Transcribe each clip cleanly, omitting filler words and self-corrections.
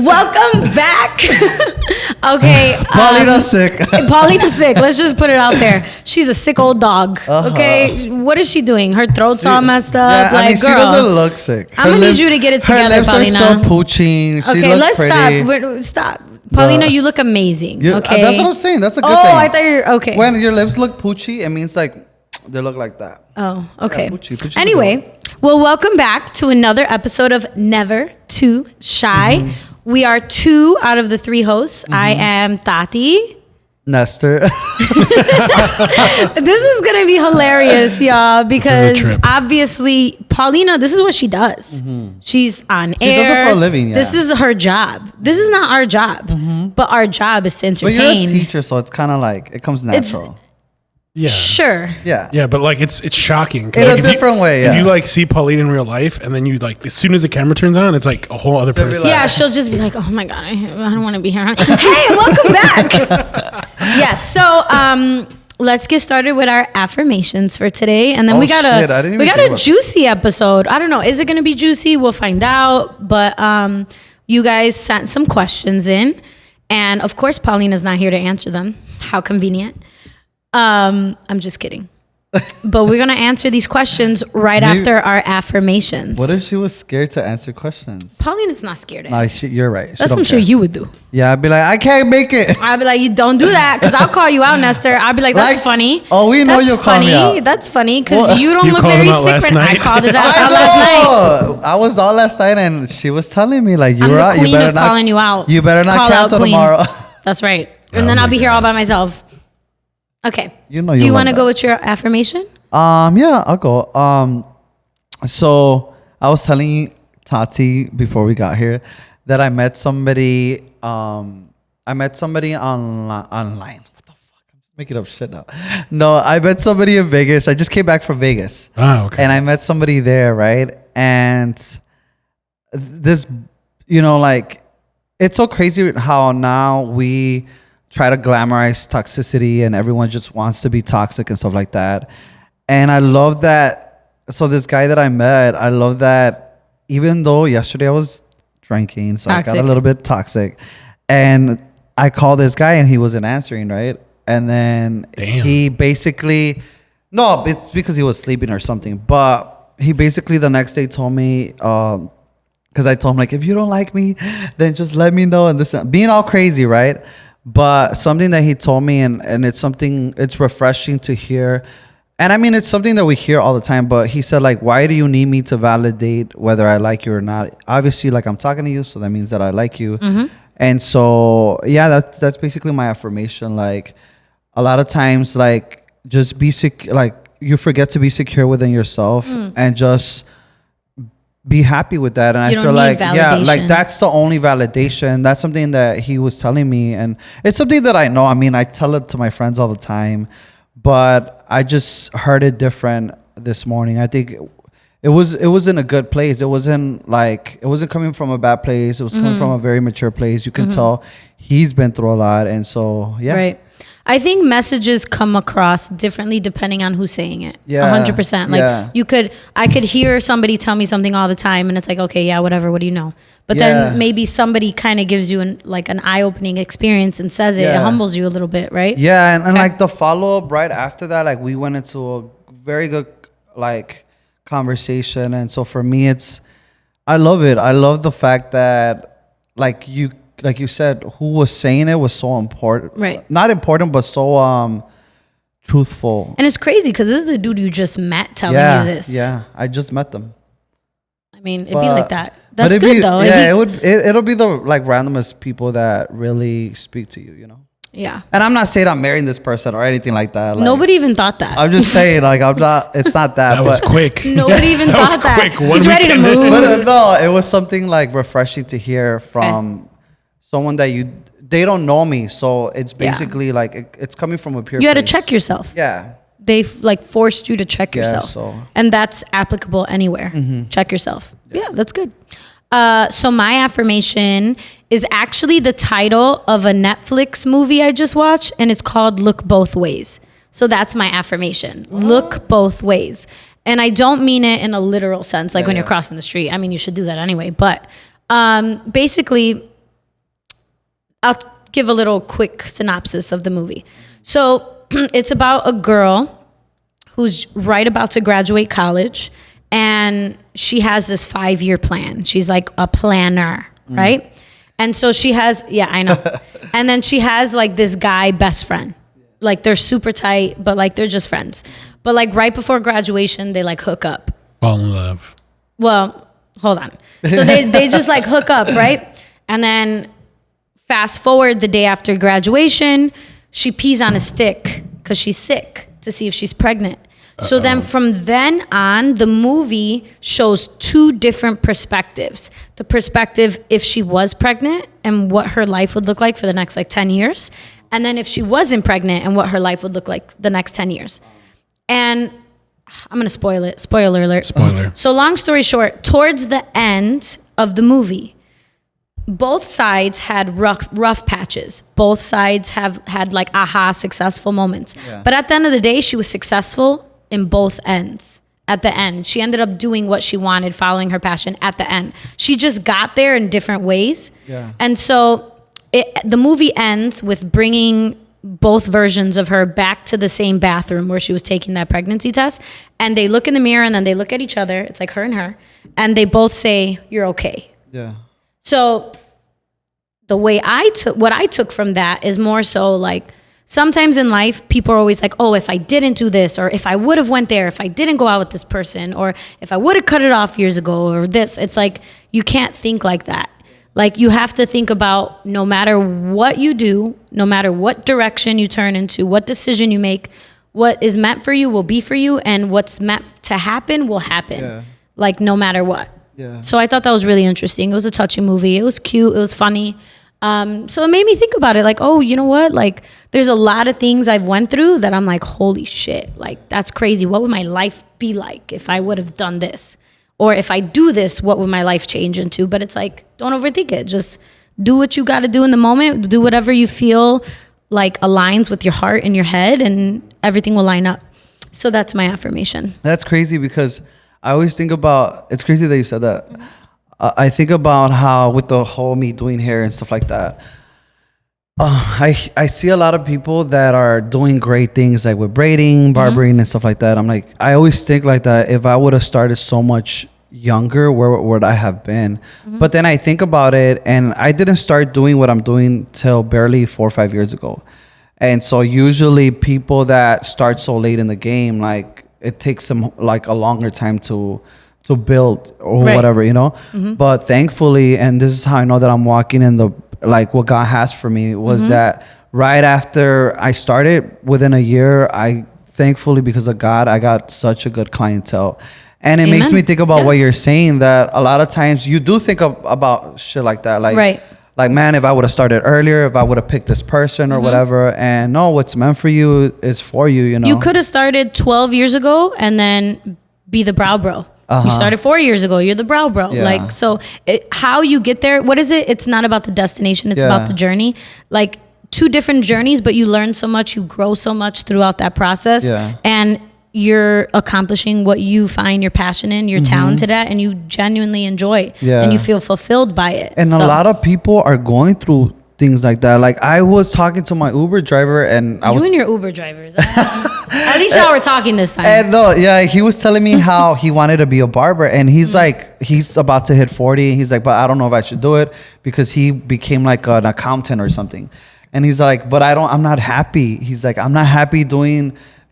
Welcome back. Okay. Paulina's sick. Paulina's sick. Let's just put it out there. She's a sick old dog. Okay. What is she doing? Her throat's all messed up. Yeah, like, she girl, doesn't look sick. I'm going to need you to get it together, her lips Paulina. are still pooching. She okay, let's pretty. stop. Paulina, you look amazing. Okay. That's what I'm saying. That's a good thing. Oh, I thought you were, okay. When your lips look poochy, it means like they look like that. Oh, okay. Yeah, poochy anyway, well, welcome back to another episode of Never Too Shy. Mm-hmm. We are 2 out of the 3 hosts. Mm-hmm. I am Tati. Nestor. This is going to be hilarious, y'all, because obviously Paulina, this is what she does. Mm-hmm. She's on air. She does it for a living, yeah. This is her job. This is not our job, but our job is to entertain. But you're a teacher, so it's kind of like, it comes natural. Yeah. Sure. Yeah. Yeah, but like it's shocking. In like, a different way, yeah. If you like see Pauline in real life and then you like, as soon as the camera turns on, it's like a whole other person. Yeah, she'll just be like, oh my God, I don't want to be here. Hey, welcome back. Yes, so let's get started with our affirmations for today. And then we got a juicy episode. I don't know. Is it going to be juicy? We'll find out. But you guys sent some questions in. And of course, Paulina's not here to answer them. How convenient. I'm just kidding. But we're going to answer these questions right after our affirmations. What if she was scared to answer questions? Paulina's not scared. No, you're right. That's what I'm sure you would do. Yeah, I'd be like, I can't make it. I'd be like, you don't do that because I'll call you out, Nestor. I'd be like, that's funny. Oh, we know you'll call me out. That's funny because you don't You look called very him out last sick. night? I called his ass out last night. I was out last night and she was telling me like, I'm the queen of calling you out. You better not cancel tomorrow. That's right. And then I'll be here all by myself. Okay. Do you want to go with your affirmation? Yeah, I'll go. So I was telling Tati before we got here that I met somebody. I met somebody online. What the fuck? I'm just making up shit now. No, I met somebody in Vegas. I just came back from Vegas. Oh, okay. And I met somebody there, right? And this, like, it's so crazy how now we try to glamorize toxicity and everyone just wants to be toxic and stuff like that. And I love that. So this guy that I met, I love that even though yesterday I was drinking, so toxic. I got a little bit toxic. And I called this guy and he wasn't answering, right? And then he basically, no, it's because he was sleeping or something. But he basically the next day told me, because I told him like, if you don't like me, then just let me know. And this, being all crazy, right? But something that he told me, and it's refreshing to hear. And I mean, it's something that we hear all the time, but he said like, why do you need me to validate whether I like you or not? Obviously, like I'm talking to you, so that means that I like you. Mm-hmm. And so, yeah, that's basically my affirmation. Like a lot of times, like just be like you forget to be secure within yourself and just be happy with that. And I feel like, like that's the only validation. That's something that he was telling me. And it's something that I know. I mean, I tell it to my friends all the time, but I just heard it different this morning. I think it was in a good place. It wasn't coming from a bad place. It was coming from a very mature place. You can tell he's been through a lot. And so, yeah. Right. I think messages come across differently depending on who's saying it. Yeah. 100%. Like I could hear somebody tell me something all the time and it's like, okay, yeah, whatever. What do you know? But then maybe somebody kind of gives you an eye-opening experience and says it. It humbles you a little bit, right? Yeah. And like the follow-up right after that, like we went into a very good like conversation. And so for me, I love it. I love the fact that like you said, who was saying it was so important. Right. Not important, but so truthful. And it's crazy because this is the dude you just met telling you this. Yeah, I just met them. I mean, it'd be like that. That's good though. Yeah, it'll be the like randomest people that really speak to you, Yeah. And I'm not saying I'm marrying this person or anything like that. Like, nobody even thought that. I'm just saying, like, it's not that. That was quick. Nobody even thought that. He's ready to move. But no, it was something like refreshing to hear from someone that they don't know me. So it's basically like, it's coming from a pure You had to place. check yourself. Yeah. They like forced you to check yourself. And that's applicable anywhere. Check yourself. Yeah, that's good. So my affirmation is actually the title of a Netflix movie I just watched, and it's called Look Both Ways. So that's my affirmation. Look both ways. And I don't mean it in a literal sense, like when you're crossing the street. I mean, you should do that anyway. But basically, I'll give a little quick synopsis of the movie. So it's about a girl who's right about to graduate college, and she has this 5-year plan. She's like a planner, right? And so she has, I know. And then she has like this guy best friend. Like they're super tight, but like they're just friends. But like right before graduation, they like hook up. Fall in love. Well, hold on. So they just like hook up, right? And then fast forward the day after graduation, she pees on a stick because she's sick to see if she's pregnant. So then from then on, the movie shows 2 different perspectives. The perspective if she was pregnant and what her life would look like for the next like 10 years. And then if she wasn't pregnant and what her life would look like the next 10 years. And I'm going to spoil it. Spoiler alert. Spoiler. So long story short, towards the end of the movie, both sides had rough patches. Both sides have had like successful moments. Yeah. But at the end of the day, she was successful in both ends. At the end, she ended up doing what she wanted, following her passion at the end. She just got there in different ways. Yeah. And so the movie ends with bringing both versions of her back to the same bathroom where she was taking that pregnancy test. And they look in the mirror and then they look at each other. It's like her and her. And they both say, "You're okay." Yeah. So the way what I took from that is more so like, sometimes in life, people are always like, "Oh, if I didn't do this, or if I would have went there, if I didn't go out with this person, or if I would have cut it off years ago, or this." It's like, you can't think like that. Like, you have to think about no matter what you do, no matter what direction you turn into, what decision you make, what is meant for you will be for you, and what's meant to happen will happen. Yeah. Like, no matter what. Yeah. So I thought that was really interesting. It was a touching movie. It was cute. It was funny. So it made me think about it. Like, oh, you know what? Like, there's a lot of things I've went through that I'm like, holy shit. Like, that's crazy. What would my life be like if I would have done this? Or if I do this, what would my life change into? But it's like, don't overthink it. Just do what you got to do in the moment. Do whatever you feel like aligns with your heart and your head, and everything will line up. So that's my affirmation. That's crazy, because I always think about, it's crazy that you said that. Mm-hmm. I think about how with the whole me doing hair and stuff like that, I see a lot of people that are doing great things like with braiding, barbering, and stuff like that. I'm like, I always think like that, if I would have started so much younger, where would I have been? But then I think about it, and I didn't start doing what I'm doing till barely 4 or 5 years ago. And so usually people that start so late in the game, like, it takes them like a longer time to build or whatever, you know. But thankfully, and this is how I know that I'm walking in the, like, what God has for me, was that right after I started, within a year, I thankfully, because of God, I got such a good clientele. And it makes me think about what you're saying, that a lot of times you do think about shit like that, like like, man, if I would have started earlier, if I would have picked this person or whatever. And no, what's meant for you is for you, you know. You could have started 12 years ago and then be the brow bro. You started 4 years ago. You're the brow bro. Yeah. Like, so how you get there, what is it? It's not about the destination. It's about the journey. Like, 2 different journeys, but you learn so much. You grow so much throughout that process. Yeah. And you're accomplishing what you find your passion in, you're talented at, and you genuinely enjoy. Yeah. And you feel fulfilled by it. And a lot of people are going through things like that. Like, I was talking to my Uber driver, and you and your Uber drivers. At least y'all were talking this time. And no, yeah, he was telling me how he wanted to be a barber, and he's like, he's about to hit 40. He's like, but I don't know if I should do it, because he became like an accountant or something. And he's like, but I'm not happy. He's like, I'm not happy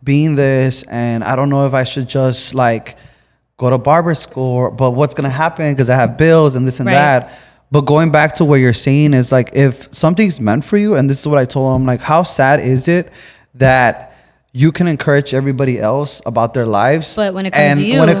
being this, and I don't know if I should just like go to barber school, but what's gonna happen, because I have bills and this and that. But going back to what you're saying is, like, if something's meant for you, and this is what I told him, like, how sad is it that you can encourage everybody else about their lives, but when it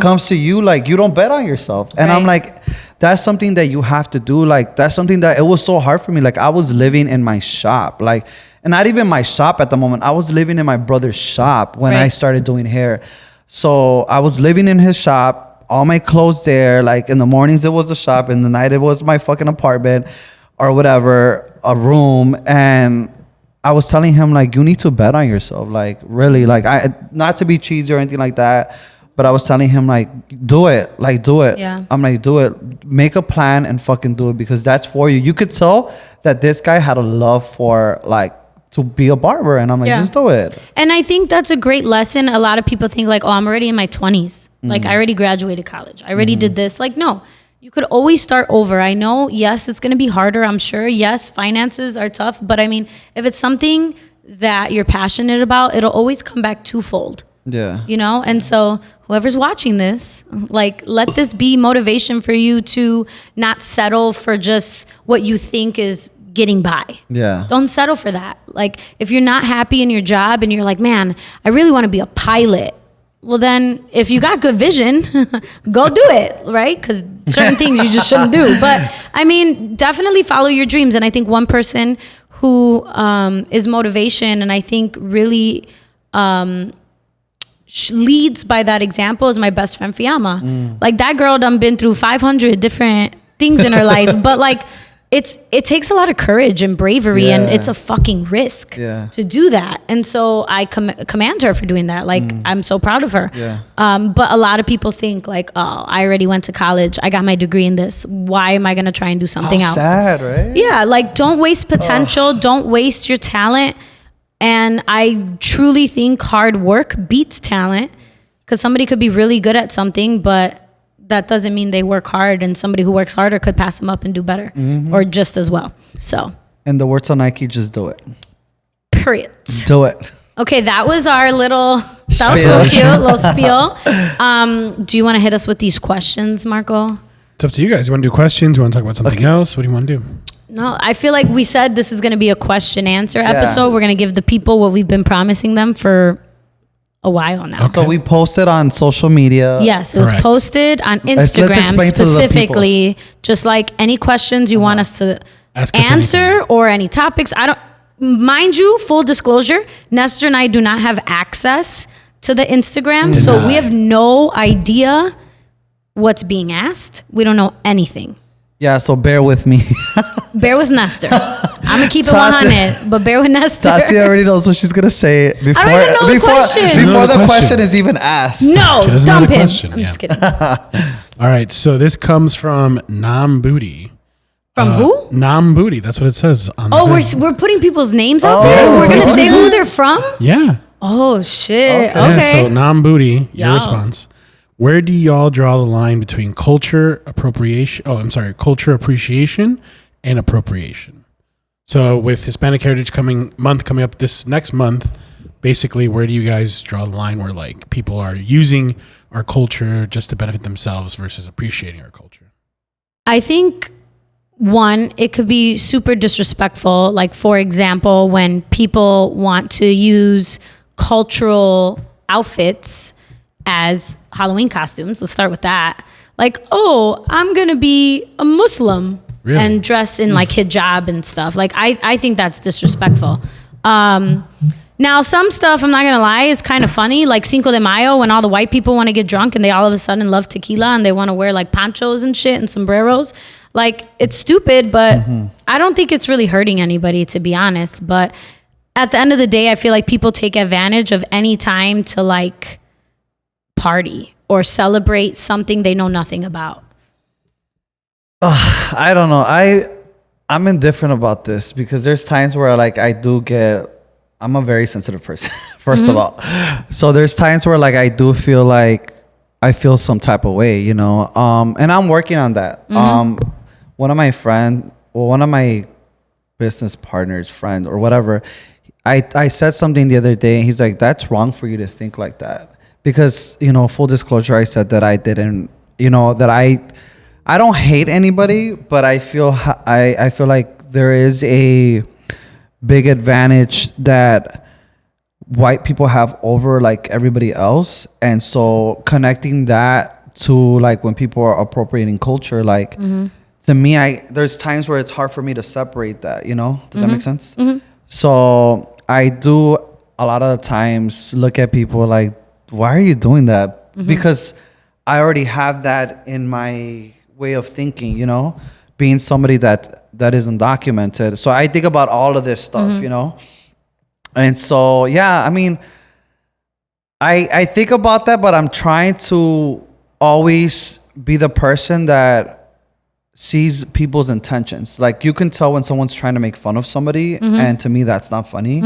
comes to you, like, you don't bet on yourself. And I'm like, that's something that you have to do. Like, that's something that it was so hard for me. Like, I was living in my shop, like, and not even my shop at the moment. I was living in my brother's shop when I started doing hair. So I was living in his shop, all my clothes there. Like, in the mornings it was the shop, in the night it was my fucking apartment or whatever, a room. And I was telling him, like, you need to bet on yourself. Like, really, like, I, not to be cheesy or anything like that, But I was telling him, like, do it. Yeah. I'm like, do it. Make a plan and fucking do it, because that's for you. You could tell that this guy had a love for, like, to be a barber. And I'm like, just do it. And I think that's a great lesson. A lot of people think like, oh, I'm already in my 20s. Like, I already graduated college. I already did this. Like, no, you could always start over. I know, yes, it's going to be harder, I'm sure. Yes, finances are tough. But I mean, if it's something that you're passionate about, it'll always come back twofold. Yeah. You know? And so whoever's watching this, like, let this be motivation for you to not settle for just what you think is getting by. Yeah. Don't settle for that. Like, if you're not happy in your job and you're like, man, I really want to be a pilot. Well, then if you got good vision, go do it, right? Because certain things you just shouldn't do. But I mean, definitely follow your dreams. And I think one person who is motivation, and I think really leads by that example, is my best friend Fiamma. Like, that girl done been through 500 different things in her life, but like, it takes a lot of courage and bravery, and it's a fucking risk to do that. And so I commend her for doing that. Like, I'm so proud of her. But a lot of people think like, oh, I already went to college. I got my degree in this. Why am I going to try and do something else? Sad, right? Yeah. Like, don't waste potential. Don't waste your talent. And I truly think hard work beats talent, because somebody could be really good at something, but that doesn't mean they work hard, and somebody who works harder could pass them up and do better or just as well. So, in the words of Nike, just do it. Period. Do it. Okay, that was our little, that was real cute, little spiel. Do you want to hit us with these questions, Marco? It's up to you guys. You want to do questions? You want to talk about something else? What do you want to do? No, I feel like we said this is going to be a question answer episode. We're going to give the people what we've been promising them for a while now. Okay. So we posted on social media. Yes, it was posted on Instagram specifically. Just like any questions you want us to answer or any topics. Mind you, full disclosure, Nestor and I do not have access to the Instagram. So we have no idea what's being asked. We don't know anything. Yeah, so bear with me. Bear with Nestor. I'm gonna keep it 100, but bear with Nestor. Tati already knows what she's gonna say before I don't even know the question. Before the question is even asked. No, dump him. I'm just kidding. All right, so this comes from Nam Booty. From who? Nam Booty. That's what it says on the thing. We're putting people's names out there. We're gonna say who they're from. Yeah. Oh shit. Okay. Yeah, so Nam Booty, your response. Where do y'all draw the line between culture appropriation? Culture appreciation and appropriation. So with Hispanic Heritage coming up this next month, basically, where do you guys draw the line where like people are using our culture just to benefit themselves versus appreciating our culture? I think one, it could be super disrespectful. Like, for example, when people want to use cultural outfits as Halloween costumes. Let's start with that. Like, oh, I'm going to be a Muslim and dress in like hijab and stuff. Like, I think that's disrespectful. Now, some stuff, I'm not going to lie, is kind of funny. Like Cinco de Mayo, when all the white people want to get drunk and they all of a sudden love tequila and they want to wear like ponchos and shit and sombreros. Like, it's stupid, but I don't think it's really hurting anybody, to be honest. But at the end of the day, I feel like people take advantage of any time to like party or celebrate something they know nothing about. I don't know. I'm indifferent about this, because there's times where like I'm a very sensitive person, first of all. So there's times where like I do feel like I feel some type of way, you know? And I'm working on that. One of my business partners, friend or whatever, I said something the other day and he's like, that's wrong for you to think like that. Because, you know, full disclosure, I said that I didn't, you know, that I don't hate anybody, but I feel like there is a big advantage that white people have over like everybody else. And so connecting that to like when people are appropriating culture, like to me, there's times where it's hard for me to separate that, you know? Does that make sense? So I do a lot of the times look at people like, why are you doing that? Because I already have that in my way of thinking, you know, being somebody that isn't documented. So I think about all of this stuff, you know? And so, yeah, I mean, I think about that, but I'm trying to always be the person that sees people's intentions. Like you can tell when someone's trying to make fun of somebody, and to me that's not funny.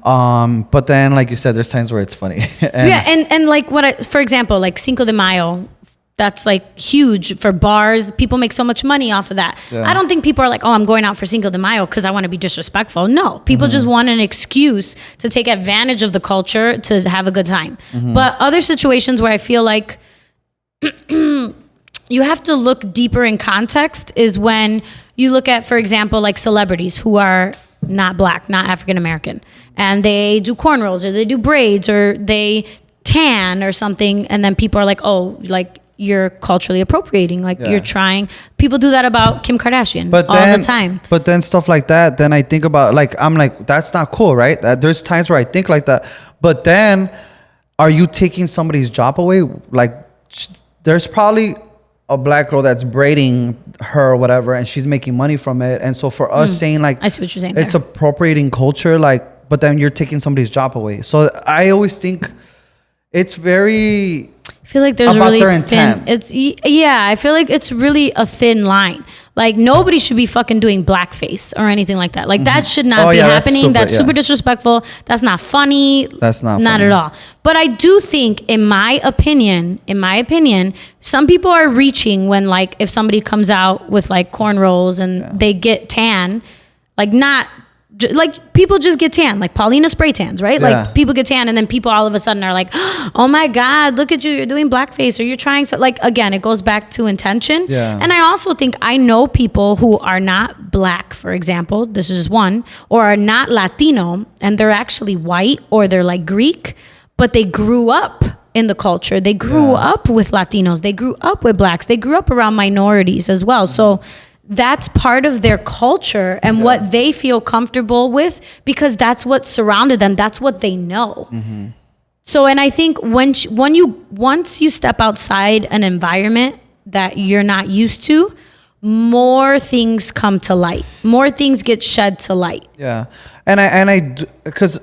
But then, like you said, there's times where it's funny. and like for example, like Cinco de Mayo, that's like huge for bars. People make so much money off of that. Yeah. I don't think people are like, oh, I'm going out for Cinco de Mayo because I want to be disrespectful. No, people just want an excuse to take advantage of the culture to have a good time. But other situations where I feel like you have to look deeper in context is when you look at, for example, like celebrities who are not black, not African American, and they do cornrows or they do braids or they tan or something, and then people are like, oh, like you're culturally appropriating, like you're trying. People do that about Kim Kardashian all the time. But then stuff like that, then I think about like, I'm like, that's not cool, right? There's times where I think like that, but then are you taking somebody's job away? Like there's probably a black girl that's braiding her or whatever, and she's making money from it. And so for us saying like, I see what you're saying. It's appropriating culture, like, but then you're taking somebody's job away. So I always think it's very, I feel like there's a really thin, I feel like it's really a thin line. Like nobody should be fucking doing blackface or anything like that. Like that should not be happening. That's super disrespectful. That's not funny. That's not funny. At all. But I do think, in my opinion, some people are reaching when like if somebody comes out with like cornrows and they get tan, like not. Like people just get tan, like Paulina spray tans, right? Like people get tan, and then people all of a sudden are like, "Oh my God, look at you! You're doing blackface, or you're trying so." Like again, it goes back to intention. Yeah. And I also think I know people who are not black, for example. This is one, or are not Latino, and they're actually white, or they're like Greek, but they grew up in the culture. They grew up with Latinos. They grew up with blacks. They grew up around minorities as well. So that's part of their culture and what they feel comfortable with, because that's what surrounded them. That's what they know. So, and I think once you step outside an environment that you're not used to, more things come to light. More things get shed to light. Yeah. And because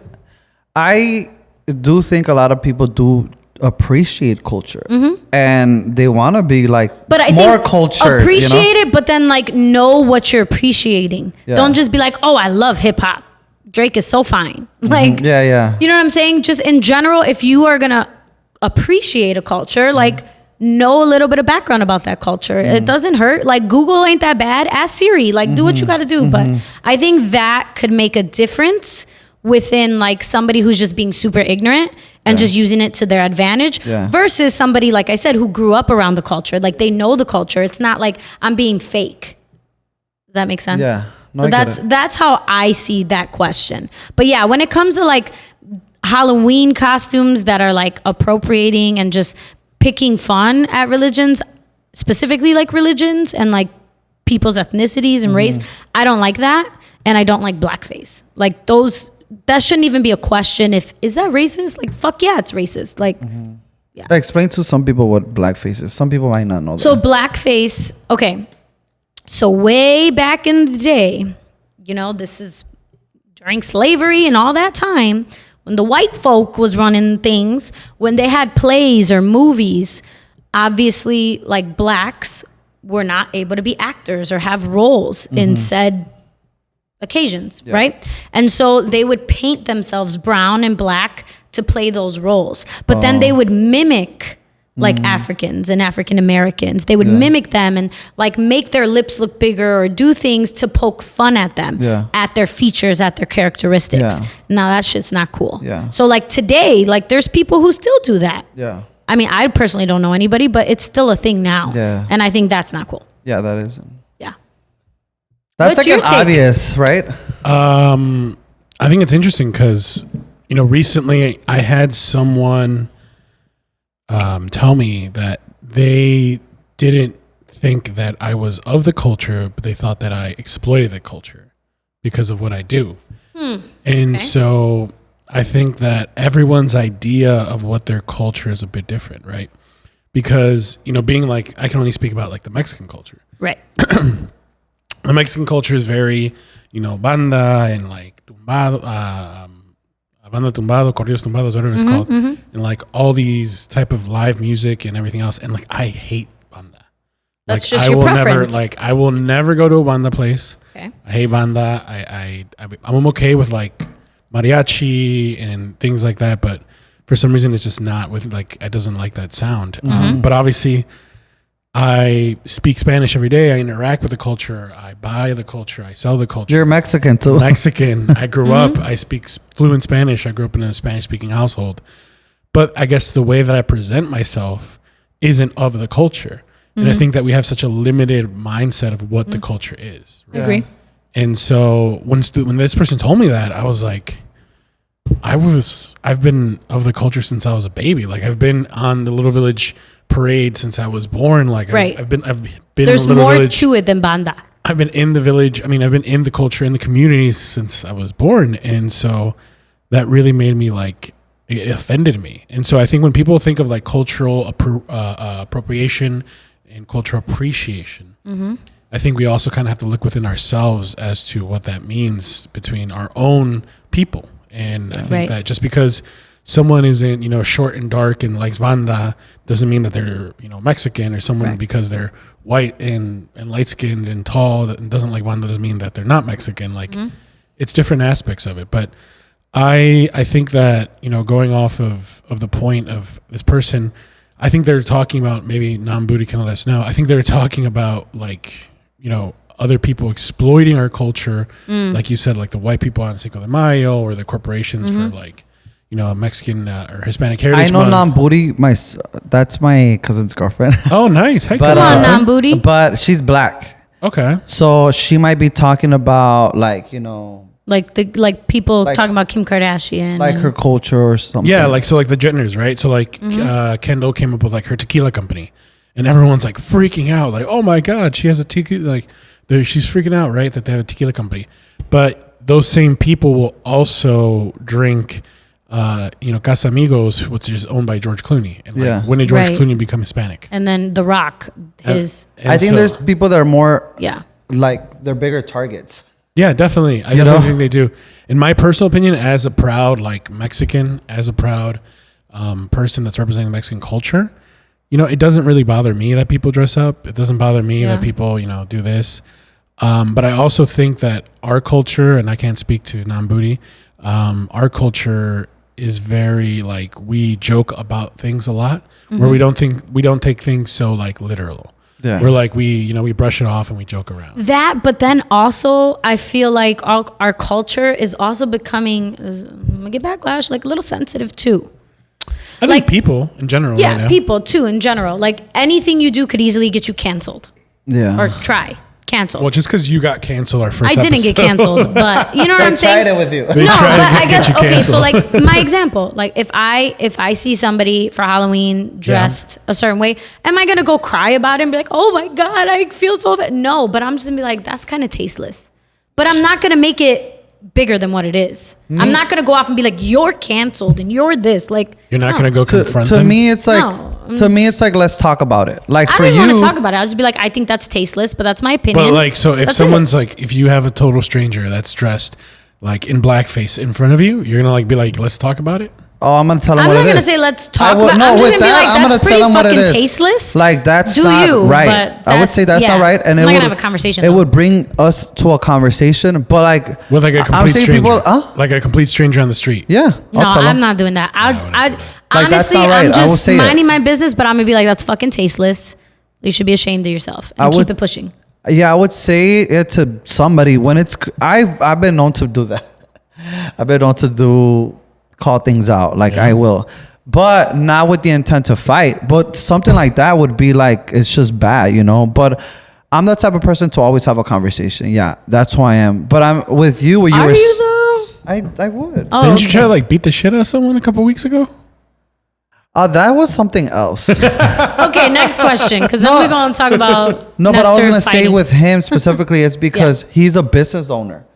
I do think a lot of people do appreciate culture and they want to be like, but I more think culture, appreciate it, but then like know what you're appreciating. Don't just be like, oh, I love hip hop, Drake is so fine. Like you know what I'm saying? Just in general, if you are gonna appreciate a culture, like know a little bit of background about that culture. It doesn't hurt. Like Google ain't that bad. Ask Siri, like do what you gotta do. But I think that could make a difference within like somebody who's just being super ignorant and just using it to their advantage versus somebody, like I said, who grew up around the culture. Like they know the culture. It's not like I'm being fake. Does that make sense? Yeah. No, so that's how I see that question. But yeah, when it comes to like Halloween costumes that are like appropriating and just picking fun at religions, specifically like religions and like people's ethnicities and race, I don't like that. And I don't like blackface. Like those, that shouldn't even be a question. Is that racist? Like, fuck yeah, it's racist. Like, yeah. Explain to some people what blackface is. Some people might not know that. So blackface, okay. So way back in the day, you know, this is during slavery and all that time, when the white folk was running things, when they had plays or movies, obviously like blacks were not able to be actors or have roles in said occasions, right? And so they would paint themselves brown and black to play those roles. But then they would mimic like Africans and African Americans. They would mimic them and like make their lips look bigger or do things to poke fun at them, at their features, at their characteristics. Now that shit's not cool. So like today, like there's people who still do that. I mean, I personally don't know anybody, but it's still a thing now. And I think that's not cool. Yeah, that is. That's like an obvious, right? I think it's interesting because, you know, recently I had someone tell me that they didn't think that I was of the culture, but they thought that I exploited the culture because of what I do. And so I think that everyone's idea of what their culture is a bit different, right? Because, you know, being like, I can only speak about like the Mexican culture. Right. The Mexican culture is very, you know, banda and like tumbado, banda tumbado, corridos tumbados, whatever it's called, and like all these type of live music and everything else. And like, I hate banda. That's like, just your preference. I will never go to a banda place. Okay. I hate banda. I'm okay with like mariachi and things like that, but for some reason it's just not with like, I doesn't like that sound. But obviously I speak Spanish every day. I interact with the culture. I buy the culture. I sell the culture. You're Mexican too. Mexican. I grew up. I speak fluent Spanish. I grew up in a Spanish-speaking household. But I guess the way that I present myself isn't of the culture. And I think that we have such a limited mindset of what the culture is. Right? I agree. And so when this person told me that, I was like, I've been of the culture since I was a baby. Like I've been on the Little Village parade since I was born. Like I've been there's in the more village. to it than banda. I've been in the village. I mean, I've been in the culture, in the communities since I was born. And so that really made me like, it offended me. And so I think when people think of like cultural appropriation and cultural appreciation, I think we also kind of have to look within ourselves as to what that means between our own people. And I think that just because someone isn't, short and dark and likes banda doesn't mean that they're, Mexican, or someone because they're white and light skinned and tall that doesn't like banda doesn't mean that they're not Mexican. Like it's different aspects of it. But I think that, going off of the point of this person, I think they're talking about, maybe non-Booty can let us know. I think they're talking about like, other people exploiting our culture. Like you said, like the white people on Cinco de Mayo, or the corporations for like, Mexican or Hispanic heritage. I know Month. non-booty. That's my cousin's girlfriend. Oh, nice. Hey, But, Come on, non-booty. But she's black. Okay. So she might be talking about like, Like people Like- talking about Kim Kardashian. like her culture or something. Yeah, like so, like the Jenners, right? So, like Kendall came up with like her tequila company, and everyone's like freaking out, like, "Oh my god, she has a tequila!" Like, she's freaking out, right? That they have a tequila company, but those same people will also drink, Casamigos, which is owned by George Clooney, and like, when did George Clooney become Hispanic? And then The Rock, his. I think there's people that are more Yeah. like they're bigger targets. Yeah, definitely. I definitely think they do. In my personal opinion, as a proud like Mexican, as a proud person that's representing Mexican culture, it doesn't really bother me that people dress up. It doesn't bother me that people, do this. But I also think that our culture, and I can't speak to non-booty, our culture is very like, we joke about things a lot, where we don't take things so like literal. Yeah. We're like, we brush it off and we joke around. That, but then also, I feel like our culture is also becoming, I'm gonna get backlash, like a little sensitive too. I think people in general. Yeah, right now. people too in general. Like anything you do could easily get you canceled. Yeah. Or canceled. Well, just because you got canceled our first I didn't get canceled, but you know what I'm saying? They tried it with you. No, but I guess, okay, so like my example, like if I see somebody for Halloween dressed a certain way, am I going to go cry about it and be like, oh my God, I feel so bad? No, but I'm just going to be like, that's kind of tasteless. But I'm not going to make it bigger than what it is. I'm not going to go off and be like, you're canceled and you're this. Like, you're not going to go confront to them? me, it's like, let's talk about it. Like I for don't you, want to talk about it. I'll just be like, I think that's tasteless, but that's my opinion. But like, so if That's someone's like, if you have a total stranger that's dressed like in blackface in front of you, you're going to like be like, let's talk about it? Oh, I'm gonna tell them I'm what not it gonna is. say let's talk will, about. no, I'm just with gonna be that, like, I'm that's gonna pretty tell them what it fucking is. tasteless. Like that's Do not you, right. but I would say that's not right, and I'm it not would gonna have a conversation. It would bring us to a conversation, but like with like a complete I'm saying stranger, people, like a complete stranger on the street. Yeah, No, I'm not doing that. Honestly, I'm just minding my business, but I'm gonna be like, that's fucking tasteless. You should be ashamed of yourself and keep it pushing. Yeah, I would say it to somebody when it's. I've been known to do that. I've been known to call things out. Like I will. But not with the intent to fight. But something like that would be like, it's just bad, But I'm the type of person to always have a conversation. Yeah, that's who I am. But I'm with you. Where you Are you though? I would. Oh, Didn't you try to like beat the shit out of someone a couple weeks ago? That was something else. Okay, next question. Because then we're going to talk about No, but I was Nestor going to say fighting. with him specifically, it's because he's a business owner.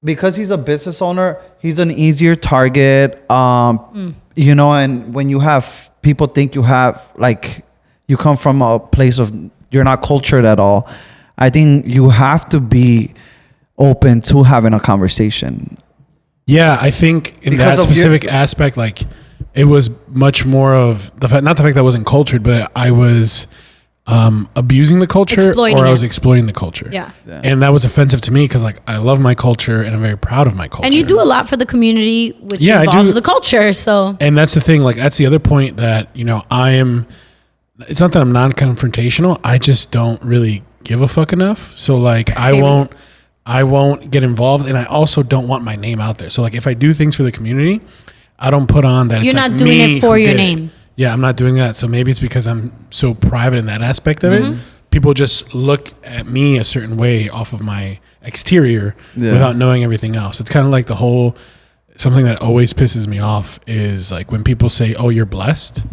Because he's a business owner, he's an easier target. And when you have people think you have, like, you come from a place of you're not cultured at all, I think you have to be open to having a conversation. Yeah, I think in that specific aspect, like it was much more of the fact, not the fact that I wasn't cultured, but I was abusing the culture or I was exploiting the culture. Yeah. And that was offensive to me because like I love my culture and I'm very proud of my culture. And you do a lot for the community, which involves the culture. So, and that's the thing, like that's the other point that, you know, it's not that I'm non-confrontational. I just don't really give a fuck enough. So like I won't get involved, and I also don't want my name out there. So like if I do things for the community, I don't put on that you're not doing it for your name. Yeah, I'm not doing that. So maybe it's because I'm so private in that aspect of it. People just look at me a certain way off of my exterior without knowing everything else. It's kind of like something that always pisses me off is like when people say, "Oh, you're blessed."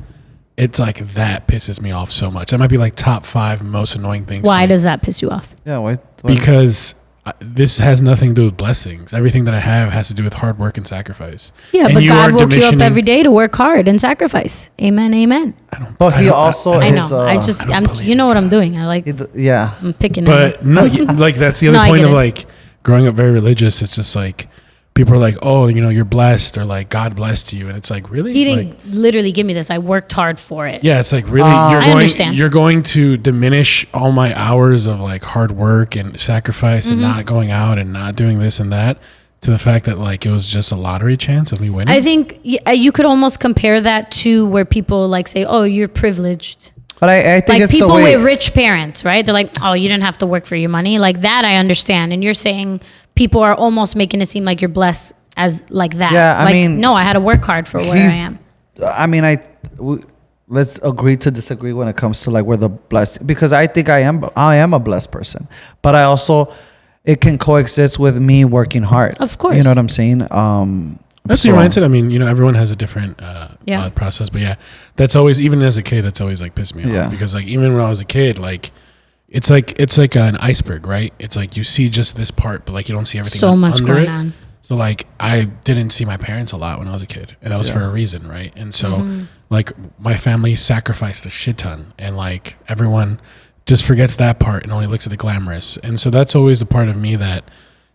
It's like that pisses me off so much. That might be like top 5 most annoying things. Why does that piss you off? Yeah, why? Because this has nothing to do with blessings. Everything that I have has to do with hard work and sacrifice. Yeah, and but God woke you up every day to work hard and sacrifice. Amen, amen. But he also I know. You know what I'm doing. I like. Yeah. I'm picking. But no, like that's the other point of like growing up very religious. It's just like people are like, oh, you know, you're blessed, or like God blessed you, and it's like really. He didn't literally give me this. I worked hard for it. Yeah, it's like really. You're going to diminish all my hours of like hard work and sacrifice and not going out and not doing this and that to the fact that like it was just a lottery chance of me winning. I think you could almost compare that to where people like say, "Oh, you're privileged." But I think like it's people with rich parents, right? They're like, "Oh, you didn't have to work for your money." Like that, I understand. And you're saying people are almost making it seem like you're blessed as like that. Yeah, I mean, no, I had to work hard for where I am. I mean, let's agree to disagree when it comes to like where the blessed, because I think I am a blessed person, but I also, it can coexist with me working hard. Of course. You know what I'm saying? That's your mindset. I mean, you know, everyone has a different process, but yeah, that's always, even as a kid, that's always like pissed me off because like even when I was a kid, like it's like an iceberg, right? It's like you see just this part, but like you don't see everything. So much going on. So like I didn't see my parents a lot when I was a kid, and that was for a reason, right? And so like my family sacrificed a shit ton, and like everyone just forgets that part and only looks at the glamorous. And so that's always a part of me that,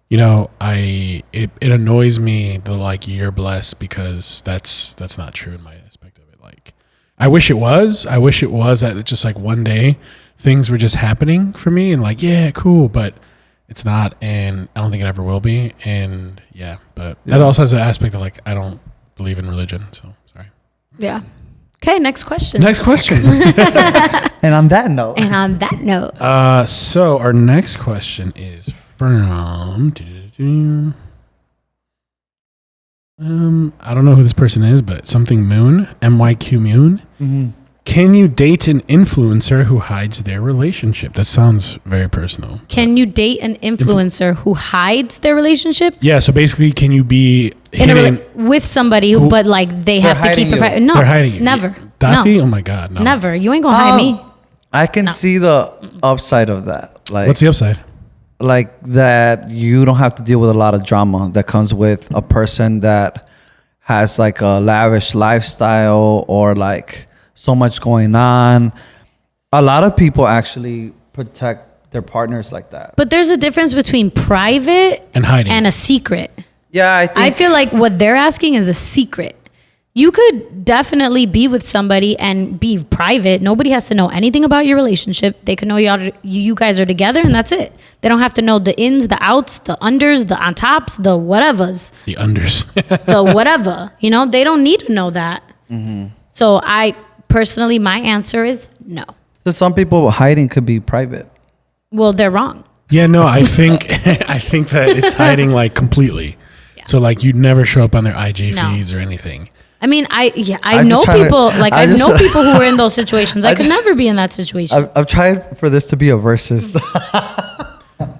you know, it annoys me the like you're blessed, because that's not true in my aspect of it. Like I wish it was that just like one day things were just happening for me and like, yeah, cool, but it's not, and I don't think it ever will be. And but that also has an aspect of like I don't believe in religion, so sorry. Yeah. Okay, next question. And on that note. So our next question is from I don't know who this person is, but something Moon, MYQ Moon. Mm-hmm. Can you date an influencer who hides their relationship? That sounds very personal. Can you date an influencer who hides their relationship? Yeah, so basically, can you be with somebody who, but like they have to keep it private? No, they're hiding you. Never. Tati? No. Oh my God, no. Never. You ain't gonna hide me. I can see the upside of that. Like, what's the upside? Like that you don't have to deal with a lot of drama that comes with a person that has like a lavish lifestyle or like so much going on. A lot of people actually protect their partners like that. But there's a difference between private and hiding and a secret. Yeah, I feel like what they're asking is a secret. You could definitely be with somebody and be private. Nobody has to know anything about your relationship. They can know you guys are together, and that's it. They don't have to know the ins, the outs, the unders, the on tops, the whatevers. The unders. The whatever. You know, they don't need to know that. Mm-hmm. So personally, my answer is no. So some people hiding could be private. Well, they're wrong. Yeah, no, I think that it's hiding like completely. Yeah. So like you'd never show up on their IG feeds or anything. I mean, I know people people who are in those situations. I could never be in that situation. I've tried for this to be a versus.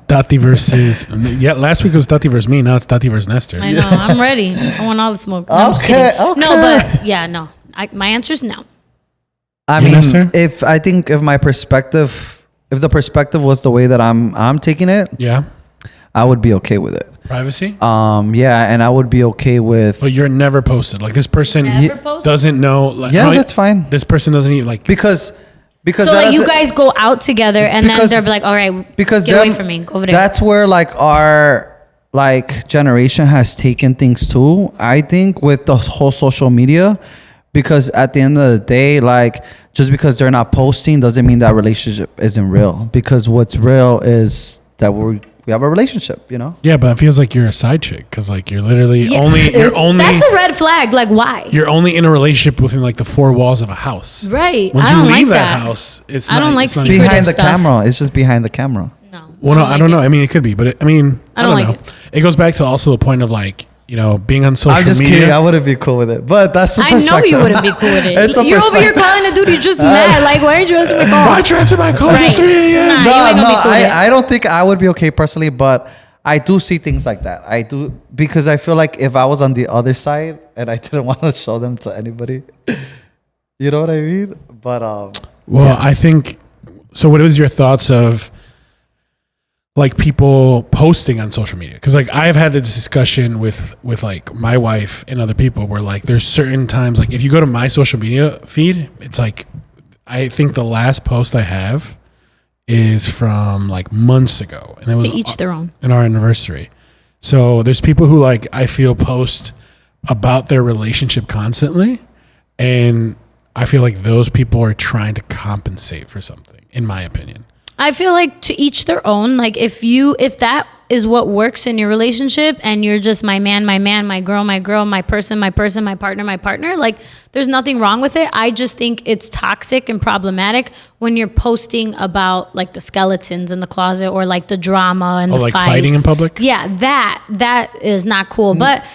Tati versus last week was Tati versus me. Now it's Tati versus Nestor. I know. I'm ready. I want all the smoke. No, I'm just kidding. Okay. No, but no. My answer is no. I mean, if the perspective was the way that I'm taking it, I would be okay with it. Privacy? And I would be okay with. But you're never posted. Like this person doesn't know. Like, that's fine. This person doesn't even like. Because so like you guys go out together and then they're like, all right, get away from me. Go over there. That's where like like generation has taken things to, I think, with the whole social media, because at the end of the day, like, just because they're not posting doesn't mean that relationship isn't real, because what's real is that we have a relationship, you know? Yeah, but it feels like you're a side chick, because like you're literally only that's a red flag. Like, why? You're only in a relationship within like the four walls of a house. Right. Once I don't you leave like that that house, it's I not, don't like it's not secretive Behind the stuff. camera. It's just behind the camera. No. Well, no, I don't know. I mean, it could be, but I don't like know. It goes back to also the point of like, you know, being on social I'm just media. kidding. I wouldn't be cool with it, but that's the I know perspective. you wouldn't be cool with it. It's a You're over here perspective. calling a dude. He's just mad. Like, why aren't you answering my call? Why'd you answer my calls Right. at 3 a.m.? Nah, you No, ain't gonna be cool with it. I don't think I would be okay personally, but I do see things like that. I do, because I feel like if I was on the other side and I didn't want to show them to anybody, you know what I mean? But Well, yeah. I think so. What was your thoughts of like people posting on social media? Because like I've had this discussion with like my wife and other people where like there's certain times, like if you go to my social media feed, it's like I think the last post I have is from like months ago, and it was To each their own. in our anniversary. So there's people who like I feel post about their relationship constantly, and I feel like those people are trying to compensate for something, in my opinion. I feel like to each their own. Like if that is what works in your relationship and you're just my man, my girl, my person, my partner, like there's nothing wrong with it. I just think it's toxic and problematic when you're posting about like the skeletons in the closet or like the drama and the like fights. fighting in public? Yeah, that is not cool. But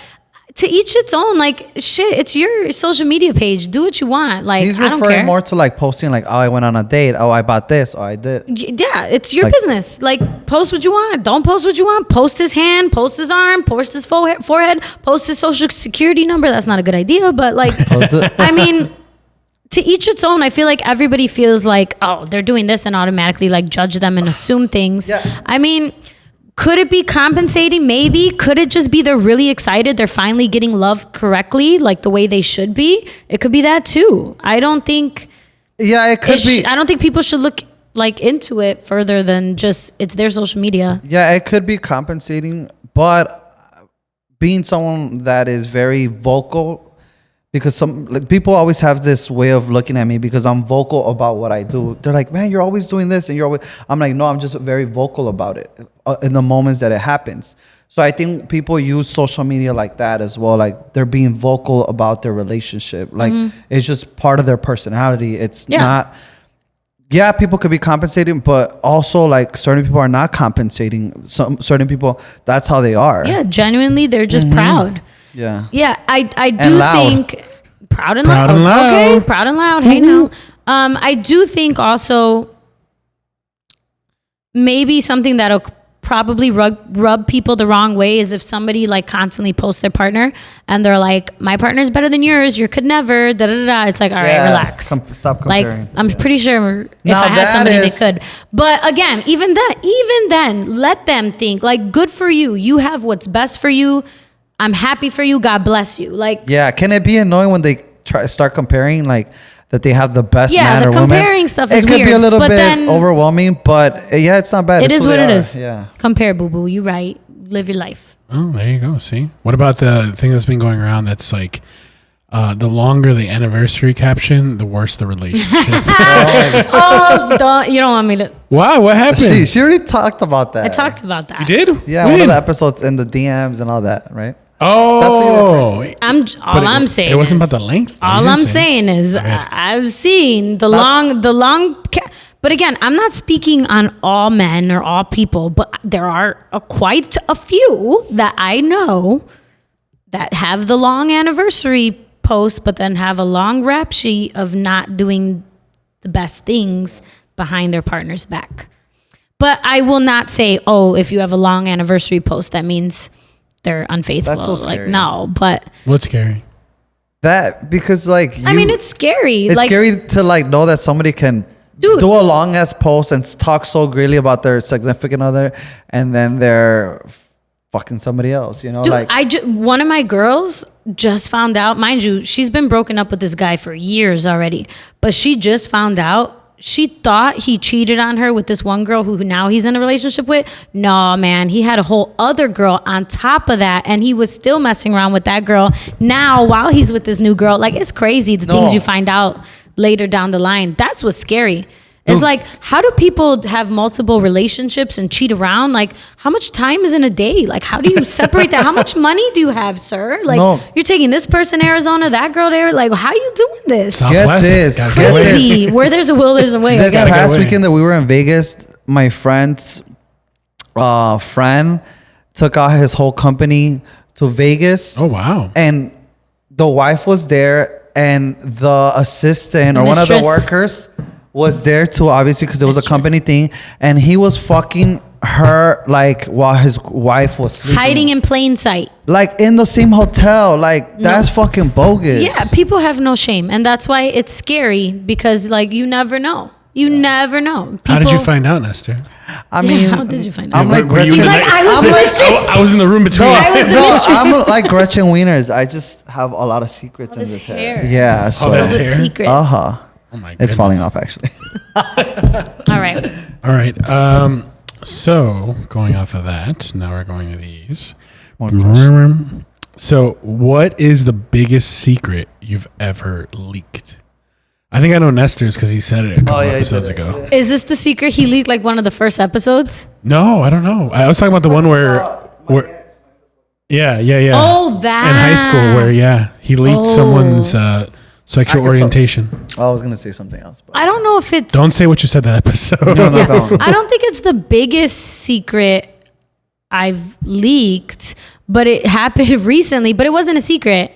to each its own. Like, shit, it's your social media page. Do what you want. Like, He's I don't referring care. more to like posting, like, oh, I went on a date. Oh, I bought this. Oh, I did. Yeah, it's your Like- business. Like, post what you want. Don't post what you want. Post his hand, post his arm, post his forehead, post his social security number. That's not a good idea, but like, Post it. I mean, to each its own. I feel like everybody feels like, oh, they're doing this and automatically like judge them and assume things. Yeah. I mean, could it be compensating? Maybe. Could it just be they're really excited? They're finally getting loved correctly, like the way they should be. It could be that too. I don't think. Yeah, it could be. I don't think people should look like into it further than just it's their social media. Yeah, it could be compensating, but being someone that is very vocal, because some like, people always have this way of looking at me because I'm vocal about what I do. They're like, man, you're always doing this, and you're always. I'm like, no, I'm just very vocal about it in the moments that it happens. So I think people use social media like that as well. Like they're being vocal about their relationship. Like it's just part of their personality. It's not. Yeah, people could be compensating, but also like certain people are not compensating. Some certain people, that's how they are. Yeah, genuinely, they're just proud. Yeah. Yeah, I do loud. think proud and Proud loud. and loud. Okay, proud and loud. Hey now, I do think also maybe something that'll probably rub people the wrong way is if somebody like constantly posts their partner and they're like, my partner's better than yours, you could never, da da da. It's like, all right, Yeah, relax. stop Like, comparing. I'm pretty sure if Now I had that somebody, is- they could. But again, even then, let them think like, good for you. You have what's best for you. I'm happy for you. God bless you. Like, Yeah. Can it be annoying when they start comparing, like that they have the best Yeah, man the or woman? comparing stuff is It could be a weird, little but bit then- overwhelming, but yeah, it's not bad. it It's is who what they it are. is. Yeah. Compare, boo boo. You right. Live your life. Oh, there you go. See, what about the thing that's been going around? That's like, the longer the anniversary caption, the worse the relationship. Oh, you don't want me to. Why? What happened? She already talked about that. I talked about that. You did? Yeah, When? one of the episodes in the DMs and all that, right? Oh, All I'm saying. It wasn't is- about the length. though. All You I'm didn't say. saying is ahead. I've seen the long. But again, I'm not speaking on all men or all people, but there are quite a few that I know that have the long anniversary post, but then have a long rap sheet of not doing the best things behind their partner's back. But I will not say, oh, if you have a long anniversary post, that means they're unfaithful. That's so like, scary. no, but What's scary? That because like I mean, it's scary. it's like, scary to like know that somebody can Dude. do a long ass post and talk so greatly about their significant other, and then they're fucking somebody else. You know, Dude, like one of my girls just found out. Mind you, she's been broken up with this guy for years already, but she just found out she thought he cheated on her with this one girl who now he's in a relationship with. No, man, he had a whole other girl on top of that, and he was still messing around with that girl now while he's with this new girl. Like, it's crazy the things you find out later down the line. That's what's scary. It's like, how do people have multiple relationships and cheat around? Like, how much time is in a day? Like, how do you separate that? How much money do you have, sir? Like, you're taking this person to Arizona, that girl there. Like, how you doing this? Southwest. Get this. Crazy. Where there's a will, there's a way. This past weekend that we were in Vegas, my friend's friend took out his whole company to Vegas. Oh, wow. And the wife was there, and the assistant or one of the workers was there too, obviously, because it was a company thing, and he was fucking her like while his wife was sleeping. Hiding in plain sight. Like in the same hotel. Like, that's fucking bogus. Yeah, people have no shame, and that's why it's scary, because like you never know. You never know. People, how did you find out, Nestor? I mean, how did you find out? I'm like Gretchen. He's like, I was the mistress. I was in the room between. I was the mistress. I'm like Gretchen Wieners. I just have a lot of secrets in this hair. Yeah, so that secret. Oh my goodness. It's falling off, actually. All right. So going off of that, now we're going to these. So, what is the biggest secret you've ever leaked? I think I know Nestor's because he said it a couple episodes ago. Is this the secret he leaked, like one of the first episodes? No, I don't know. I was talking about the one where yeah. Oh, that. In high school, where he leaked someone's sexual orientation. I was gonna say something else, but I don't know if it's. Don't say what you said that episode. No, don't. I don't think it's the biggest secret I've leaked, but it happened recently. But it wasn't a secret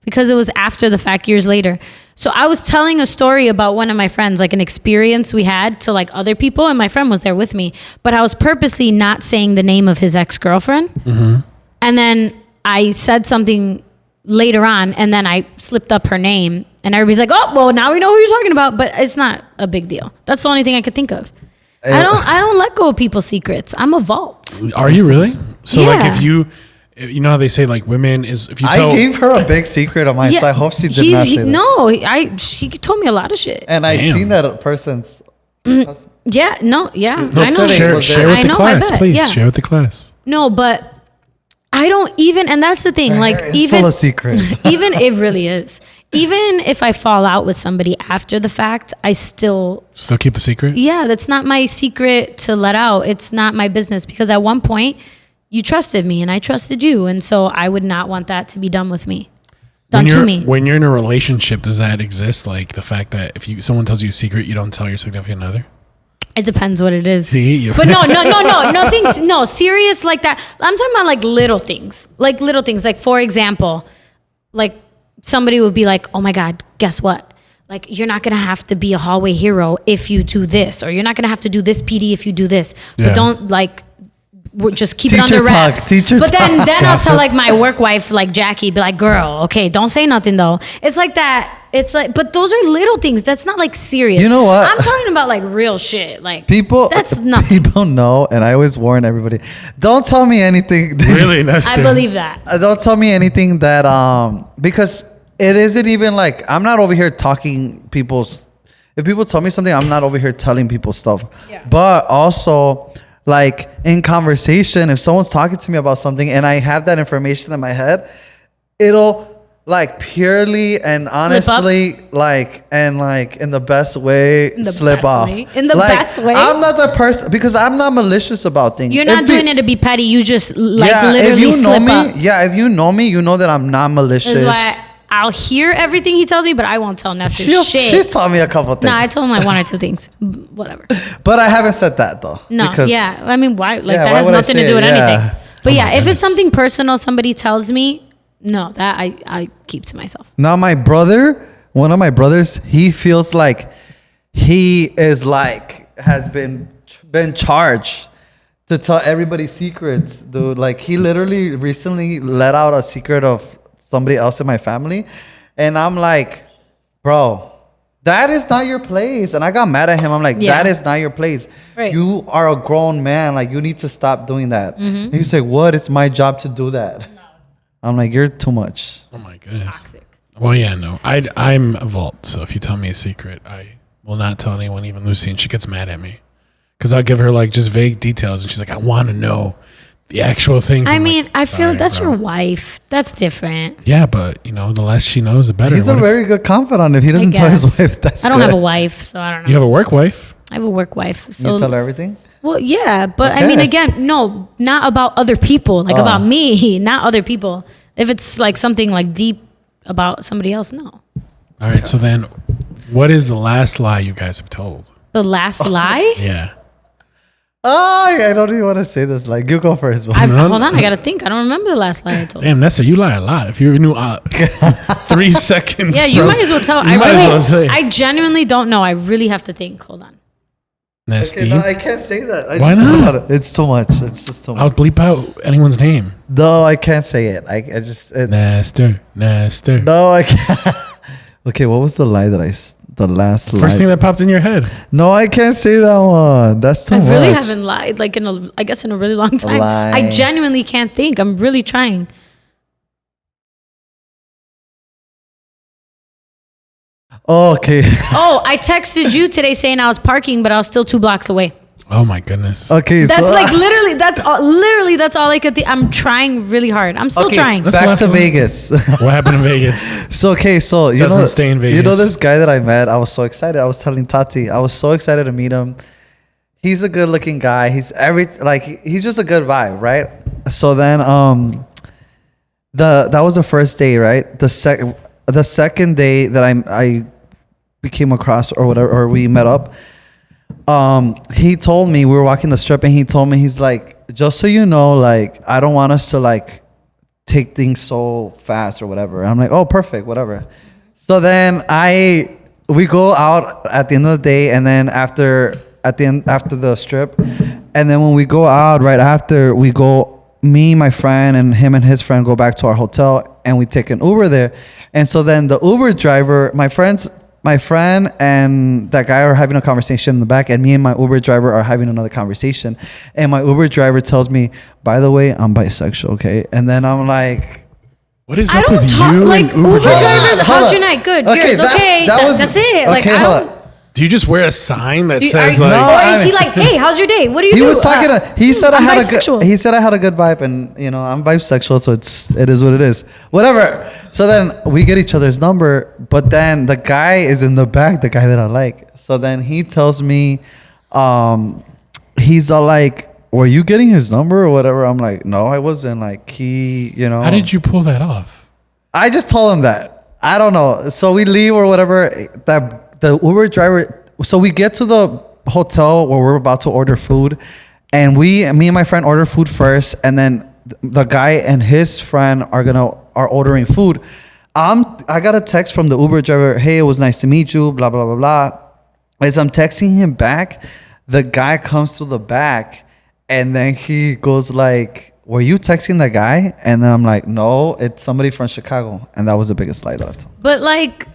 because it was after the fact, years later. So I was telling a story about one of my friends, like an experience we had to like other people, and my friend was there with me. But I was purposely not saying the name of his ex-girlfriend. Mm-hmm. And then I said something later on, and then I slipped up her name, and everybody's like, "Oh, well, now we know who you're talking about." But it's not a big deal. That's the only thing I could think of. I don't let go of people's secrets. I'm a vault. Are you really? So like, if you know how they say like women is if you tell. I gave her a big secret of mine, so I hope she did not say that. No, she told me a lot of shit. And I seen that person's. Yeah, no, I know. Share with the class, please. Yeah. Share with the class. No, but I don't even, and that's the thing. Like, even full of secrets. Even it really is. Even if I fall out with somebody after the fact, I still keep the secret. Yeah, that's not my secret to let out. It's not my business, because at one point you trusted me and I trusted you, and so I would not want that to be done with me. To me. When you're in a relationship, does that exist? Like the fact that if someone tells you a secret, you don't tell your significant other? It depends what it is. See, but no, serious like that. I'm talking about like little things. Like, for example, like somebody would be like, "Oh my God, guess what? Like, you're not gonna have to be a hallway hero if you do this, or you're not gonna have to do this PD if you do this. But don't like." Just keep it under wraps. But then I'll tell like my work wife, like Jackie, be like, "Girl, okay, don't say nothing though." It's like that. It's like, but those are little things. That's not like serious. You know what? I'm talking about like real shit. Like that's nothing. People know, and I always warn everybody: don't tell me anything. Really, Nestor? I believe that. Don't tell me anything that because it isn't even like I'm not over here talking people's. If people tell me something, I'm not over here telling people stuff. Yeah. But also, like in conversation, if someone's talking to me about something and I have that information in my head, it'll like purely and honestly like in the best way slip off. In the best way. I'm not the person, because I'm not malicious about things. You're not doing it to be petty. You just like literally slip up. Yeah, if you know me, you know that I'm not malicious. That's why I'll hear everything he tells me, but I won't tell Nestor shit. She's told me a couple things. No, I told him like one or two things. Whatever. But I haven't said that though. No, yeah. I mean, why? Like that has nothing to do with anything. But if it's something personal somebody tells me, no, that I keep to myself. Now my brother, one of my brothers, he feels like he is like has been charged to tell everybody secrets, dude. Like he literally recently let out a secret of somebody else in my family, and I'm like, bro, that is not your place. And I got mad at him. I'm like, that is not your place. Right. You are a grown man. Like, you need to stop doing that. Mm-hmm. He's like, what? It's my job to do that. No, I'm like, you're too much. Oh my goodness. Toxic. Well, yeah, no, I'm a vault. So if you tell me a secret, will not tell anyone, even Lucy, and she gets mad at me because I'll give her like just vague details, and she's like, I want to know the actual things. I mean, I feel that's your wife. That's different. Yeah, but the less she knows, the better. He's a very good confidant. If he doesn't tell his wife, I don't have a wife, so I don't know. You have a work wife? I have a work wife. So you tell her everything? Well, yeah, but I mean, again, no, not about other people, like about me, not other people. If it's like something like deep about somebody else, no. All right, so then what is the last lie you guys have told? The last lie? Yeah. I don't even want to say this. Like, you go first. Hold on, I got to think. I don't remember the last lie I told. Damn, Nestor, you lie a lot. If you knew 3 seconds. Yeah, you might as well tell. I genuinely don't know. I really have to think. Hold on. Nasty. Okay, no, I can't say that. Why not? It's too much. It's just too much. I'll bleep out anyone's name. No, I can't say it. I just... Nestor. No, I can't. Okay, what was the lie that the last lie? First thing that popped in your head. No, I can't say that one. That's too much. I really haven't lied, like in a really long time. I genuinely can't think. I'm really trying. Oh, okay. I texted you today saying I was parking, but I was still 2 blocks away. Oh my goodness. Okay, that's like literally. That's all I could think. I'm trying really hard. I'm still trying. Back to Vegas. What happened in Vegas? So you doesn't stay in Vegas. You know this guy that I met? I was so excited. I was telling Tati, I was so excited to meet him. He's a good-looking guy. He's just a good vibe, right? So then, that was the first day, right? The second day that I became across or whatever, or we met up. He told me, we were walking the strip, and he told me, he's like, just so you know, like, I don't want us to like take things so fast or whatever. I'm like, oh, perfect, whatever. So then we go out at the end of the day, and then after the strip, and then when we go out right after, we go, me, my friend, and him and his friend go back to our hotel, and we take an Uber there. And so then the Uber driver, my friend and that guy are having a conversation in the back, and me and my Uber driver are having another conversation. And my Uber driver tells me, by the way, I'm bisexual, okay? And then I'm like, what is up with you? Like Uber drivers, how's your night? Good. Okay, yours, okay. That's it. Okay, like, do you just wear a sign that says like? Or is he like, hey, how's your day? What do you do? He was talking. He said I had bisexual. He said I had a good vibe, and I'm bisexual, so it is what it is. Whatever. So then we get each other's number, but then the guy is in the back, the guy that I like. So then he tells me, he's all like, were you getting his number or whatever? I'm like, no, I wasn't. Like How did you pull that off? I just told him that. I don't know. So we leave or whatever. The Uber driver, so we get to the hotel where we're about to order food, and me and my friend order food first, and then the guy and his friend are ordering food. I got a text from the Uber driver, hey, it was nice to meet you, blah, blah, blah, blah. As I'm texting him back, the guy comes to the back, and then he goes like, were you texting the guy? And then I'm like, no, it's somebody from Chicago. And that was the biggest lie that I've told. But like,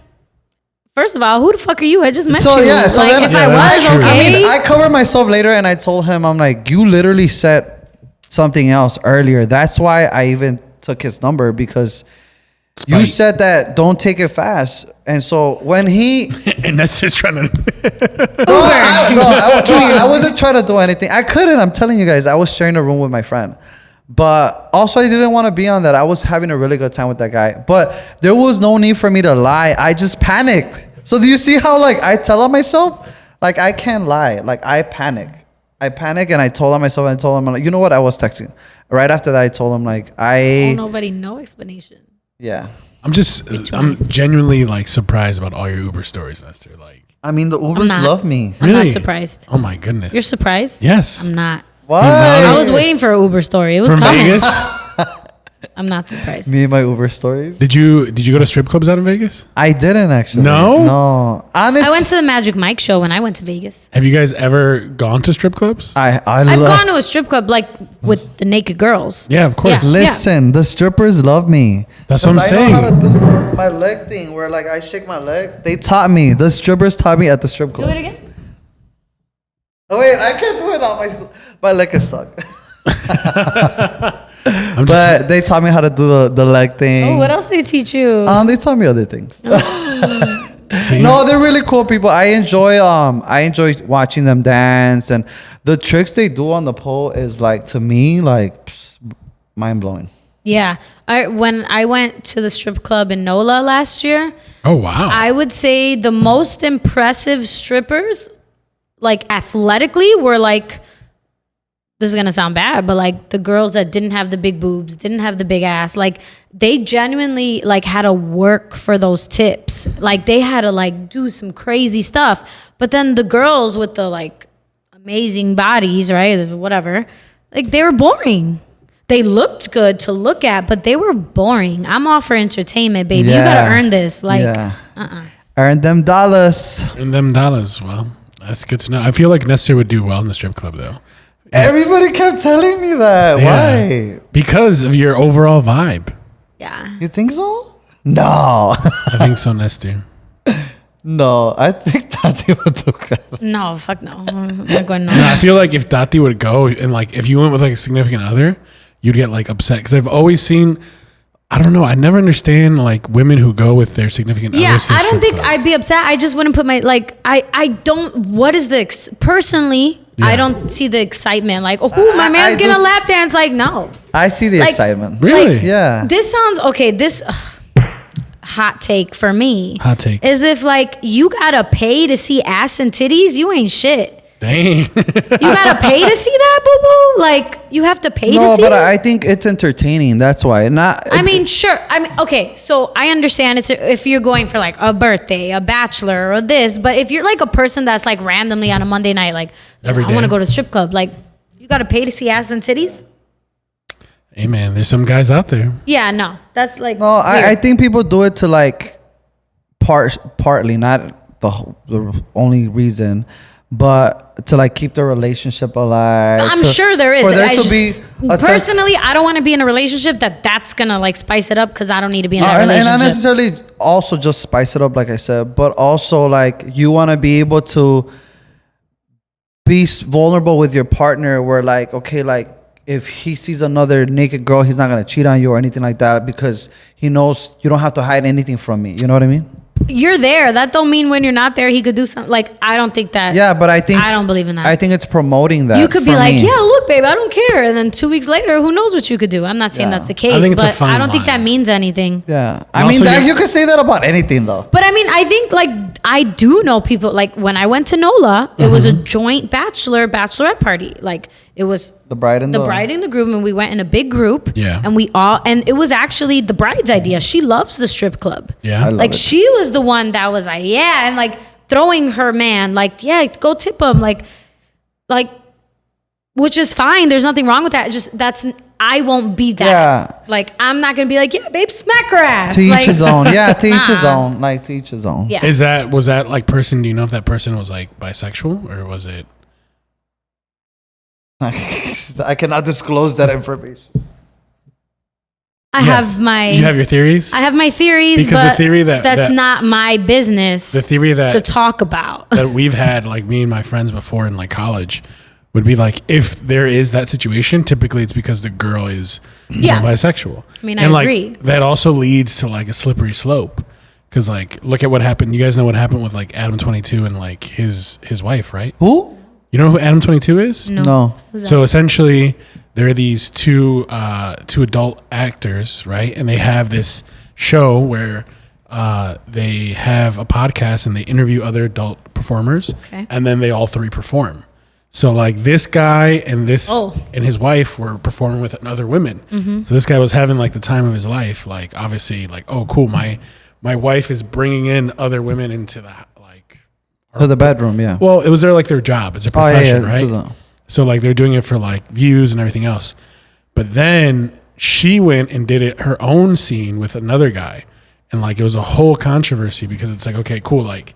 first of all, who the fuck are you? I just met you. Yeah, so like, then if I was okay. I mean, I covered myself later, and I told him, I'm like, you literally said something else earlier. That's why I even took his number, because you said that don't take it fast. And so when he and that's just trying to I wasn't trying to do anything. I couldn't. I'm telling you guys, I was sharing a room with my friend. But also, I didn't want to be on that. I was having a really good time with that guy. But there was no need for me to lie. I just panicked. So do you see how, like, I tell on myself? Like, I can't lie. Like, I panic. And I told on myself, and I told him, like, you know what? I was texting. Right after that, I told him, like, no explanation. Yeah. I'm genuinely, like, surprised about all your Uber stories, Nestor. Like, I mean, the Ubers love me. I'm not surprised. Oh, my goodness. You're surprised? Yes. I'm not. What? I was waiting for an Uber story. It was coming. Vegas? I'm not surprised. Me and my Uber stories. Did you go to strip clubs out in Vegas? I didn't actually. No. Honestly, I went to the Magic Mike show when I went to Vegas. Have you guys ever gone to strip clubs? I've gone to a strip club like with the naked girls. Yeah, of course. Yeah. Listen, the strippers love me. That's what I'm saying. I know how to do my leg thing where like I shake my leg. They taught me. The strippers taught me at the strip club. Do it again. Oh wait, I can't do it on my leg is stuck. But they taught me how to do the leg thing. Oh, what else did they teach you? They taught me other things. No, they're really cool people. I enjoy watching them dance, and the tricks they do on the pole is like, to me, like mind blowing. Yeah. When I went to the strip club in NOLA last year. Oh, wow. I would say the most impressive strippers, like athletically, were like, this is going to sound bad, but like the girls that didn't have the big boobs, didn't have the big ass, like they genuinely like had to work for those tips. Like they had to like do some crazy stuff. But then the girls with the like amazing bodies, right? Whatever, like they were boring. They looked good to look at, but they were boring. I'm all for entertainment, baby. Yeah. You got to earn this. Like, Earn them dollars. Earn them dollars. Well, that's good to know. I feel like Nestor would do well in the strip club, though. Everybody kept telling me that. Yeah. Why? Because of your overall vibe. Yeah. You think so? No. I think so, Nestor. No, I think Tati would do good. No, fuck no. I'm not going no. I feel like if Tati would go and like if you went with like a significant other, you'd get like upset because I've always seen. I don't know. I never understand like women who go with their significant other. Yeah, I don't think I'd be upset. I just wouldn't put my like. I don't. What is the personally? Yeah. I don't see the excitement. Like, oh, my man's getting a lap dance. Like, no. I see the excitement. Really? Like, yeah. This sounds okay. This hot take for me. Hot take is if like you gotta pay to see ass and titties. You ain't shit. Dang. You gotta pay to see that, boo boo. Like you have to pay to see. No, but that? I think it's entertaining. That's why. I mean, sure. I mean, okay. So I understand it's if you're going for like a birthday, a bachelor, or this. But if you're like a person that's like randomly on a Monday night, like I want to go to the strip club, like you gotta pay to see ass and titties. Hey man, there's some guys out there. Yeah, no, that's like. No, I think people do it to like partly, not the only reason. But to like keep the relationship alive. I'm sure there is. Personally, I don't want to be in a relationship that's gonna like spice it up because I don't need to be in that relationship. And not necessarily also just spice it up, like I said, but also like you want to be able to be vulnerable with your partner. Where like, okay, like if he sees another naked girl, he's not gonna cheat on you or anything like that because he knows you don't have to hide anything from me. You know what I mean? You're there. That don't mean when you're not there, he could do something. Like, I don't think that. Yeah, but I don't believe in that. I think it's promoting that. You could be like, yeah, look, babe, I don't care. And then 2 weeks later, who knows what you could do? I'm not saying that's the case, but I don't think that means anything. Yeah. I mean, you could say that about anything, though. But I mean, I think, like, I do know people, like, when I went to NOLA, it was a joint bachelorette party. Like, it was the bride and the groom, and we went in a big group. Yeah. And it was actually the bride's idea. She loves the strip club. Yeah. Like, she was the one that was like, yeah, and like throwing her man, like, yeah, go tip him, like, which is fine. There's nothing wrong with that. I won't be that. Yeah. Like, I'm not gonna be like, yeah, babe, smack her ass. To each his own. Yeah, to each his own. Like, to each his own. Yeah. Was that like person? Do you know if that person was like bisexual or was it? I cannot disclose that information. You have your theories? I have my theories, because but the theory that's not my business. The theory to talk about that we've had, like me and my friends before in like college, would be like if there is that situation, typically it's because the girl is bisexual. I mean, I agree. That also leads to like a slippery slope. Because like, look at what happened. You guys know what happened with like Adam 22 and like his wife, right? Who? You know who Adam 22 is? No. So essentially, there are these two adult actors, right? And they have this show where they have a podcast and they interview other adult performers, and then they all three perform. So like this guy and and his wife were performing with other women. Mm-hmm. So this guy was having like the time of his life. Like obviously, like, oh cool, my wife is bringing in other women into the to the bedroom, yeah. Well, it was their job. It's a profession, right? So like they're doing it for like views and everything else. But then she went and did her own scene with another guy. And like it was a whole controversy because it's like, okay, cool. Like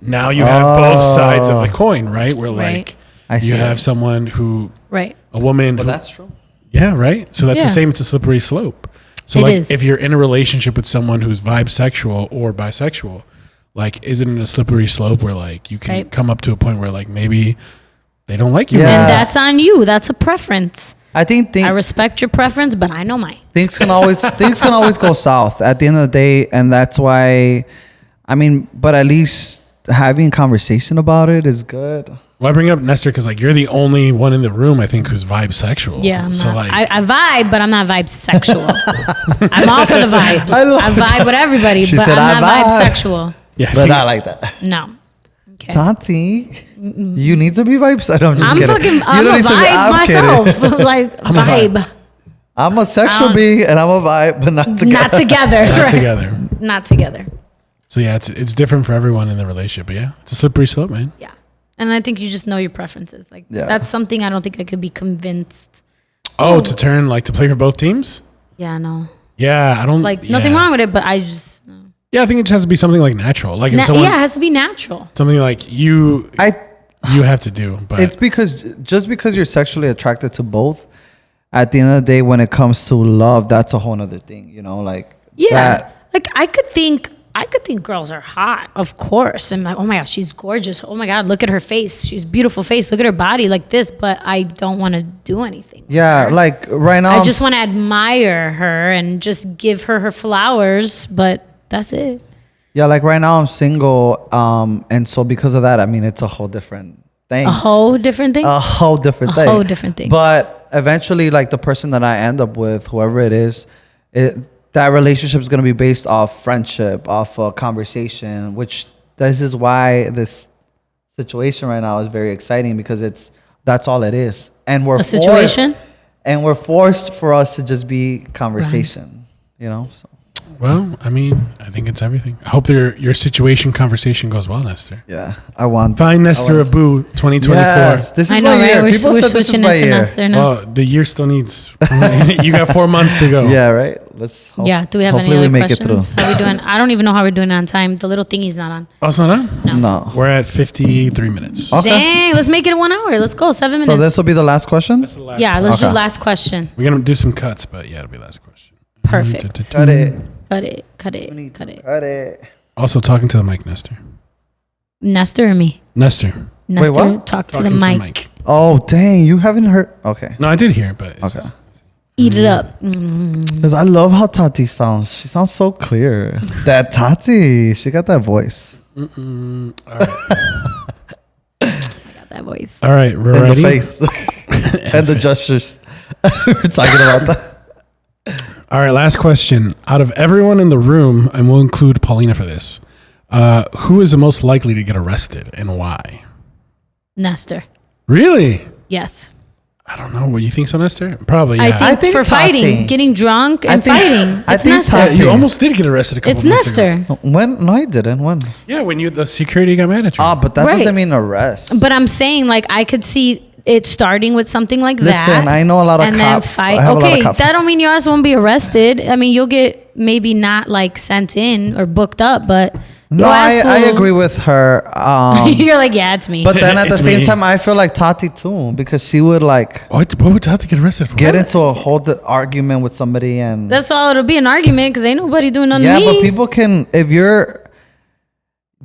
now you have both sides of the coin, right? Where like you have someone who, a woman. Well, that's true. Yeah, right? So that's the same. It's a slippery slope. So like if you're in a relationship with someone who's vibesexual or bisexual, like, isn't it a slippery slope where like you can come up to a point where like maybe they don't like you? Yeah. And that's on you. That's a preference. I think I respect your preference, but I know mine. Things can always go south at the end of the day, and that's why I mean, but at least having conversation about it is good. Well, I bring up Nestor because like you're the only one in the room I think who's vibe sexual. Yeah, so not, like I vibe, but I'm not vibe sexual. I'm all for the vibes. I vibe with everybody, but I'm not vibe sexual. yeah, But not like that. No. Okay. Tati, you need to be vibes. I'm just kidding. I'm a vibe myself. Like vibe. I'm a sexual being and I'm a vibe, but not together. Not together. not right. together. Not together. So yeah, it's different for everyone in the relationship, but yeah, it's a slippery slope, man. Yeah. And I think you just know your preferences. Like that's something I don't think I could be convinced. Oh, to turn like to play for both teams? Yeah, no. Yeah, I don't like nothing wrong with it, but I just no. Yeah, I think it just has to be something like natural. Like if someone, it has to be natural. Something like you have to do. But it's because just because you're sexually attracted to both, at the end of the day, when it comes to love, that's a whole other thing. You know, like like I could think girls are hot, of course. And like, oh my gosh, she's gorgeous. Oh my God, look at her face. She's beautiful face. Look at her body like this. But I don't want to do anything. Yeah, like right now, I just want to admire her and just give her flowers. But that's it. Yeah, like right now I'm single, and so because of that, I mean, it's a whole different thing. A whole different thing. A whole different thing. A whole different thing. But eventually, like the person that I end up with, whoever it is, that relationship is going to be based off friendship, off a conversation, which this is why this situation right now is very exciting because that's all it is. And we're forced for us to just be conversation, you know? So. Well, I mean, I think it's everything. I hope your situation conversation goes well, Nestor. Yeah, I want. Find Nestor Abu 2024. Yes, this is I know, my right? year. We're People said this is switching my it to year. Nestor now. Well, the year still needs. You got 4 months to go. Yeah, right. Let's. Do we have any hopefully other we make questions? it through. How are we doing? I don't even know how we're doing on time. The little thingy's not on. Oh, it's not on? No. We're at 53 minutes. Okay. Dang, let's make it 1 hour. Let's go. 7 minutes. So this will be the last question. That's the last let's one. do last question. We're gonna do some cuts, but yeah, it'll be last question. Perfect. Cut it. Cut it. Cut it. Also talking to the mic, Nestor. Nestor or me? Nestor. Nestor, what? talk to Talking the mic. Oh dang! You haven't heard. Okay. No, I did hear, but Okay. Eat it up. Because I love how Tati sounds. She sounds so clear. That Tati, she got that voice. All right. I got that voice. All right, we're And ready. the face. And the gestures. We're talking about that. All right, last question. Out of everyone in the room, and we'll include Paulina for this, who is the most likely to get arrested and why? Nestor. Really? Yes. I don't know. What you think so, Nestor? Probably. Yeah. I think for Tati. fighting, getting drunk and fighting. I It's think Nestor. Tati. You almost did get arrested a couple It's months Nestor. ago. When? No, I didn't. When? Yeah, when the security got mad at you. But that Right. doesn't mean arrest. But I'm saying, like, I could see it starting with something like that. Listen, I know a lot of and cops. then fight. I have a lot of Okay, cop that don't friends. mean your ass won't be arrested. I mean, you'll get maybe not like sent in or booked up, but No, your ass I will- agree with her. You're like, yeah, it's me. But then at the It's same me. time, I feel like Tati too, because she would like What would Tati get arrested for? get into a whole argument with somebody and That's all. It'll be an argument because ain't nobody doing nothing yeah, to me. but people can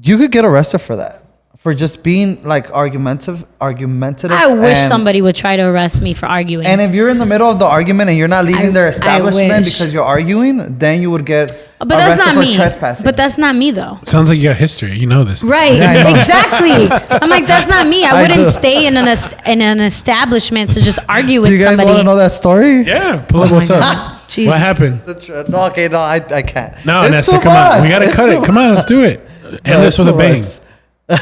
you could get arrested for that. For just being like argumentative. I wish somebody would try to arrest me for arguing. And if you're in the middle of the argument and you're not leaving their I establishment wish. because you're arguing, then you would get but that's arrested not for me. trespassing. But that's not me though. Sounds like you got history. You know this. Right. Yeah, I know. Exactly. I'm like, that's not me. I I wouldn't do. stay in an establishment to just argue with Do you guys somebody. want to know that story? Yeah. Pull up. What's up? Jeez. What happened? No, okay, no, I can't. No, It's Nestor, too come on. much. We got to It's cut too it. Come on, let's do it. End this it's with a too bang. much.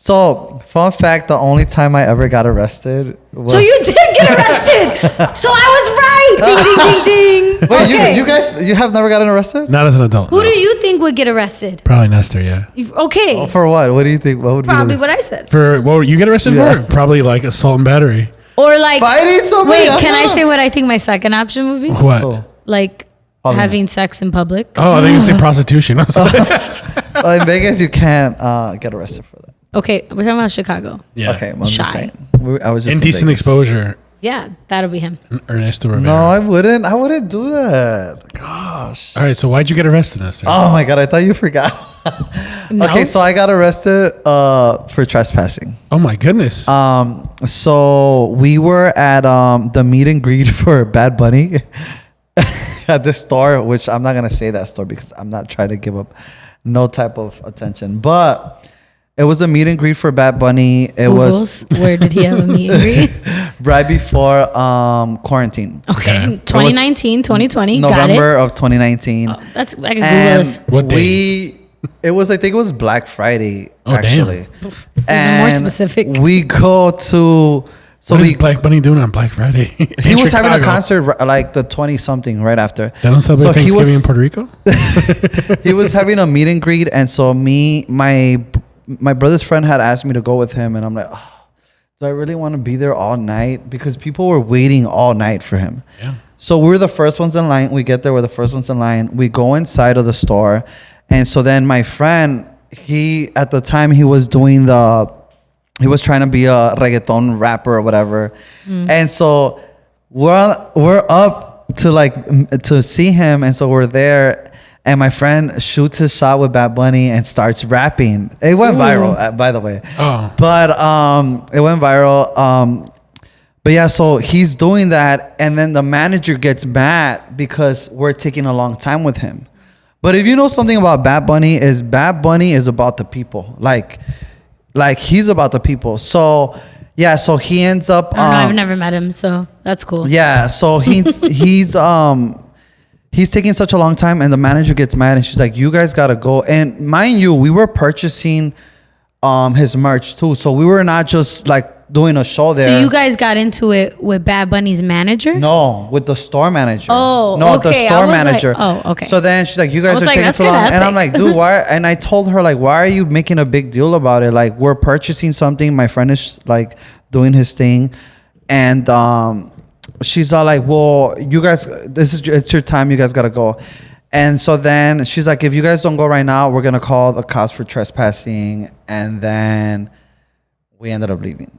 So, fun fact: the only time I ever got arrested was. So you did get arrested. So I was right. Ding, ding, ding, ding. Wait, Okay. you guys, you have never gotten arrested? Not as an adult. Who no. do you think would get arrested? Probably Nestor, yeah. Okay. For what? What do you think? What would be Probably the what I said. For what you get arrested Yeah. for? Probably like assault and battery. Or like, fighting somebody? wait, I can don't I know. say what I think my second option would be? What? Oh. Like Probably having sex in public. Oh, I think you say prostitution. I was like, In Vegas, you can't get arrested for that. Okay, we're talking about Chicago. yeah. Okay, I'm just Shy. saying. I was just Indecent in Vegas. exposure. Yeah, that'll be him. Ernesto Rivera. No, I wouldn't. I wouldn't do that. Gosh. All right, so why'd you get arrested, Nestor? Oh my god, I thought you forgot. No. Okay, so I got arrested for trespassing. Oh my goodness. So we were at the meet and greet for Bad Bunny at this store, which I'm not gonna say that store because I'm not trying to give up no type of attention. But it was a meet and greet for Bad Bunny. It was where did he have a meet and greet? Right before quarantine. Okay, 2019, 2020. November of 2019. Oh, that's I can Google this. What day? I think it was Black Friday actually. Even more specific. We go to. So what is Black Bunny doing on Black Friday? He was having a concert like the 20 something right after. They don't celebrate Thanksgiving in Puerto Rico? He was having a meet and greet, and so my brother's friend had asked me to go with him, and I'm like, oh, do I really want to be there all night? Because people were waiting all night for him. Yeah. So we're the first ones in line. We get there, we're the first ones in line. We go inside of the store, and so then my friend, at the time he was trying to be a reggaeton rapper or whatever. And so we're up to see him. And so we're there, and my friend shoots his shot with Bad Bunny and starts rapping. It went viral, by the way. Oh. But it went viral. But yeah, so he's doing that, and then the manager gets mad because we're taking a long time with him. But if you know something about Bad Bunny is about the people. Like he's about the people. So yeah, so he ends up. I don't know, I've never met him, so that's cool. Yeah, so he's taking such a long time, and the manager gets mad, and she's like, "You guys gotta go." And mind you, we were purchasing his merch too, so we were not just like doing a show there. So you guys got into it with Bad Bunny's manager? No, with the store manager. Oh, no, okay. the store manager. Like, oh, okay. So then she's like, "You guys are taking too long," and I'm like, "Dude, why?" And I told her like, "Why are you making a big deal about it? Like, we're purchasing something. My friend is like doing his thing," and she's all like, "Well, you guys, it's your time. You guys gotta go." And so then she's like, "If you guys don't go right now, we're gonna call the cops for trespassing." And then we ended up leaving.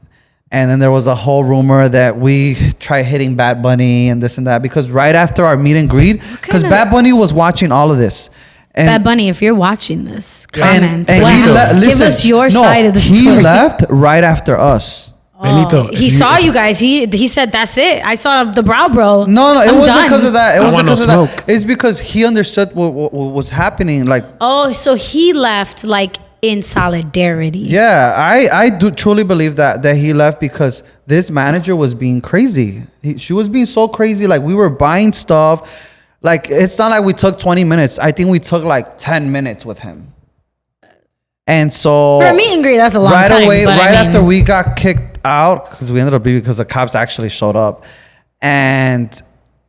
And then there was a whole rumor that we tried hitting Bad Bunny and this and that, because right after our meet and greet, because Bad Bunny was watching all of this. And Bad Bunny, if you're watching this, comment. And give us your side of the story. He left right after us. Benito, he saw you guys. He said, "That's it. I saw the brow, bro." No, it wasn't because of that. It wasn't because of smoke. that. It's because he understood what was happening. Like, oh, so he left like in solidarity. Yeah, I do truly believe that he left because this manager was being crazy. She was being so crazy. Like, we were buying stuff. Like, it's not like we took 20 minutes. I think we took like 10 minutes with him. And so for a meet and greet, that's a long time. Right after we got kicked out, because we ended up leaving because the cops actually showed up. And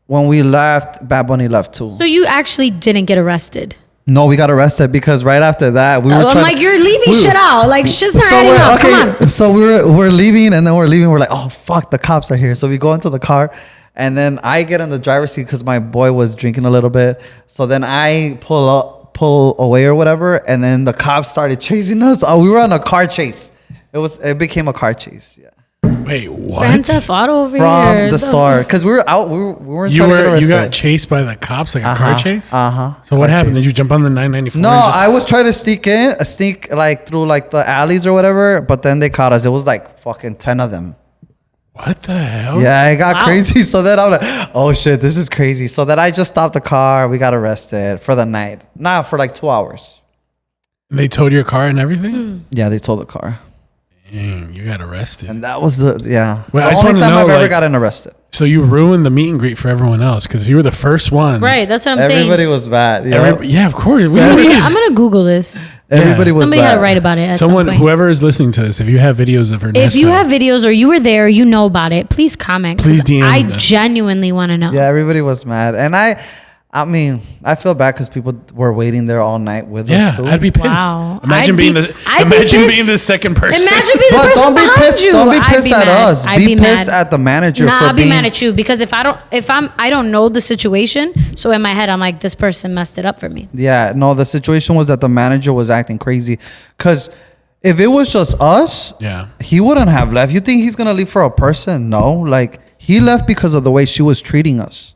when we left, Bad Bunny left too. So you actually didn't get arrested? No, we got arrested because right after that we were. I'm like, you're leaving shit out. Like, shit's not adding up. Come on. So we're leaving, and then we're leaving. We're like, oh fuck, the cops are here. So we go into the car, and then I get in the driver's seat because my boy was drinking a little bit. So then I pull away or whatever, and then the cops started chasing us. Oh, we were on a car chase. It became a car chase. Yeah. Wait, what? Grand Theft Auto over From here. the store, because we were out. We weren't. You got chased by the cops, like a car chase. So what happened? Did you jump on the 994? No, I was trying to sneak like through like the alleys or whatever, but then they caught us. It was like fucking 10 of them. What the hell? Yeah, it got crazy. So then I was like, oh shit, this is crazy. So then I just stopped the car. We got arrested for the night. Nah, for like 2 hours. They towed your car and everything? Yeah, they towed the car. Dang, you got arrested. And that was the Well, the only time I've ever gotten arrested. So you ruined the meet and greet for everyone else because you were the first ones. Right, that's what I'm saying. Everybody was bad. Yeah, of course. I'm gonna Google this. Everybody was Somebody bad. had to write about it. Whoever is listening to this, if you have videos of her, if you have videos or you were there, or you know about it, please comment. Please DM I us. genuinely want to know. Yeah, everybody was mad, and I mean, I feel bad because people were waiting there all night with us too. I'd be pissed. Wow. Imagine being the second person. Imagine being the person don't be behind pissed. you. Don't be pissed at us. I'd be pissed at the manager. Nah, for I'll be mad at you because I don't know the situation. So in my head, I'm like, this person messed it up for me. Yeah, no, the situation was that the manager was acting crazy. Because if it was just us, he wouldn't have left. You think he's gonna leave for a person? No, like he left because of the way she was treating us.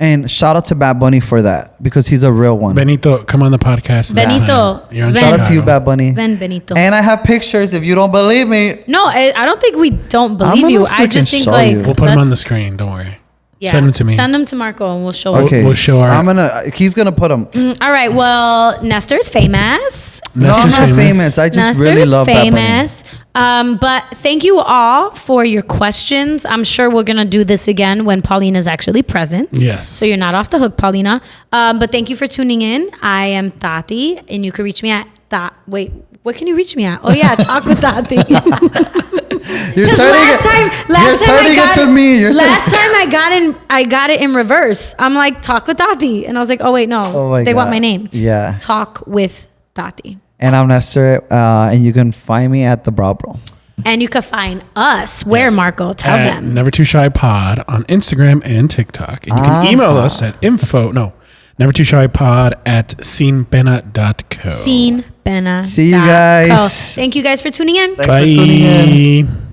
And shout out to Bad Bunny for that because he's a real one. Benito, come on the podcast. Benito, shout out to you, Bad Bunny. Benito. And I have pictures if you don't believe me. No, I don't think we don't believe you. I just think like we'll put them on the screen. Don't worry. Yeah. Send them to me. Send them to Marco and we'll show Okay. We'll show our. He's gonna put them. All right. Well, Nestor's famous. No, I'm not famous. I just really love famous. But thank you all for your questions. I'm sure we're gonna do this again when Paulina's actually present. Yes. So you're not off the hook, Paulina. But thank you for tuning in. I am Tati, and you can reach me at Wait, what can you reach me at? Oh yeah, Talk with Tati. You're turning it to me. Last time I got it in reverse. I'm like, Talk with Tati, and I was like, oh wait, no, they want my name. Yeah. Talk with Tati. And I'm Nestor, and you can find me at the Bro. And you can find us where, Marco? Tell them. Never Too Shy Pod on Instagram and TikTok, and you can email us at nevertooshypod@scenepena.co. Scenepena.co. See you guys. Thank you guys for tuning in. Thanks for tuning in.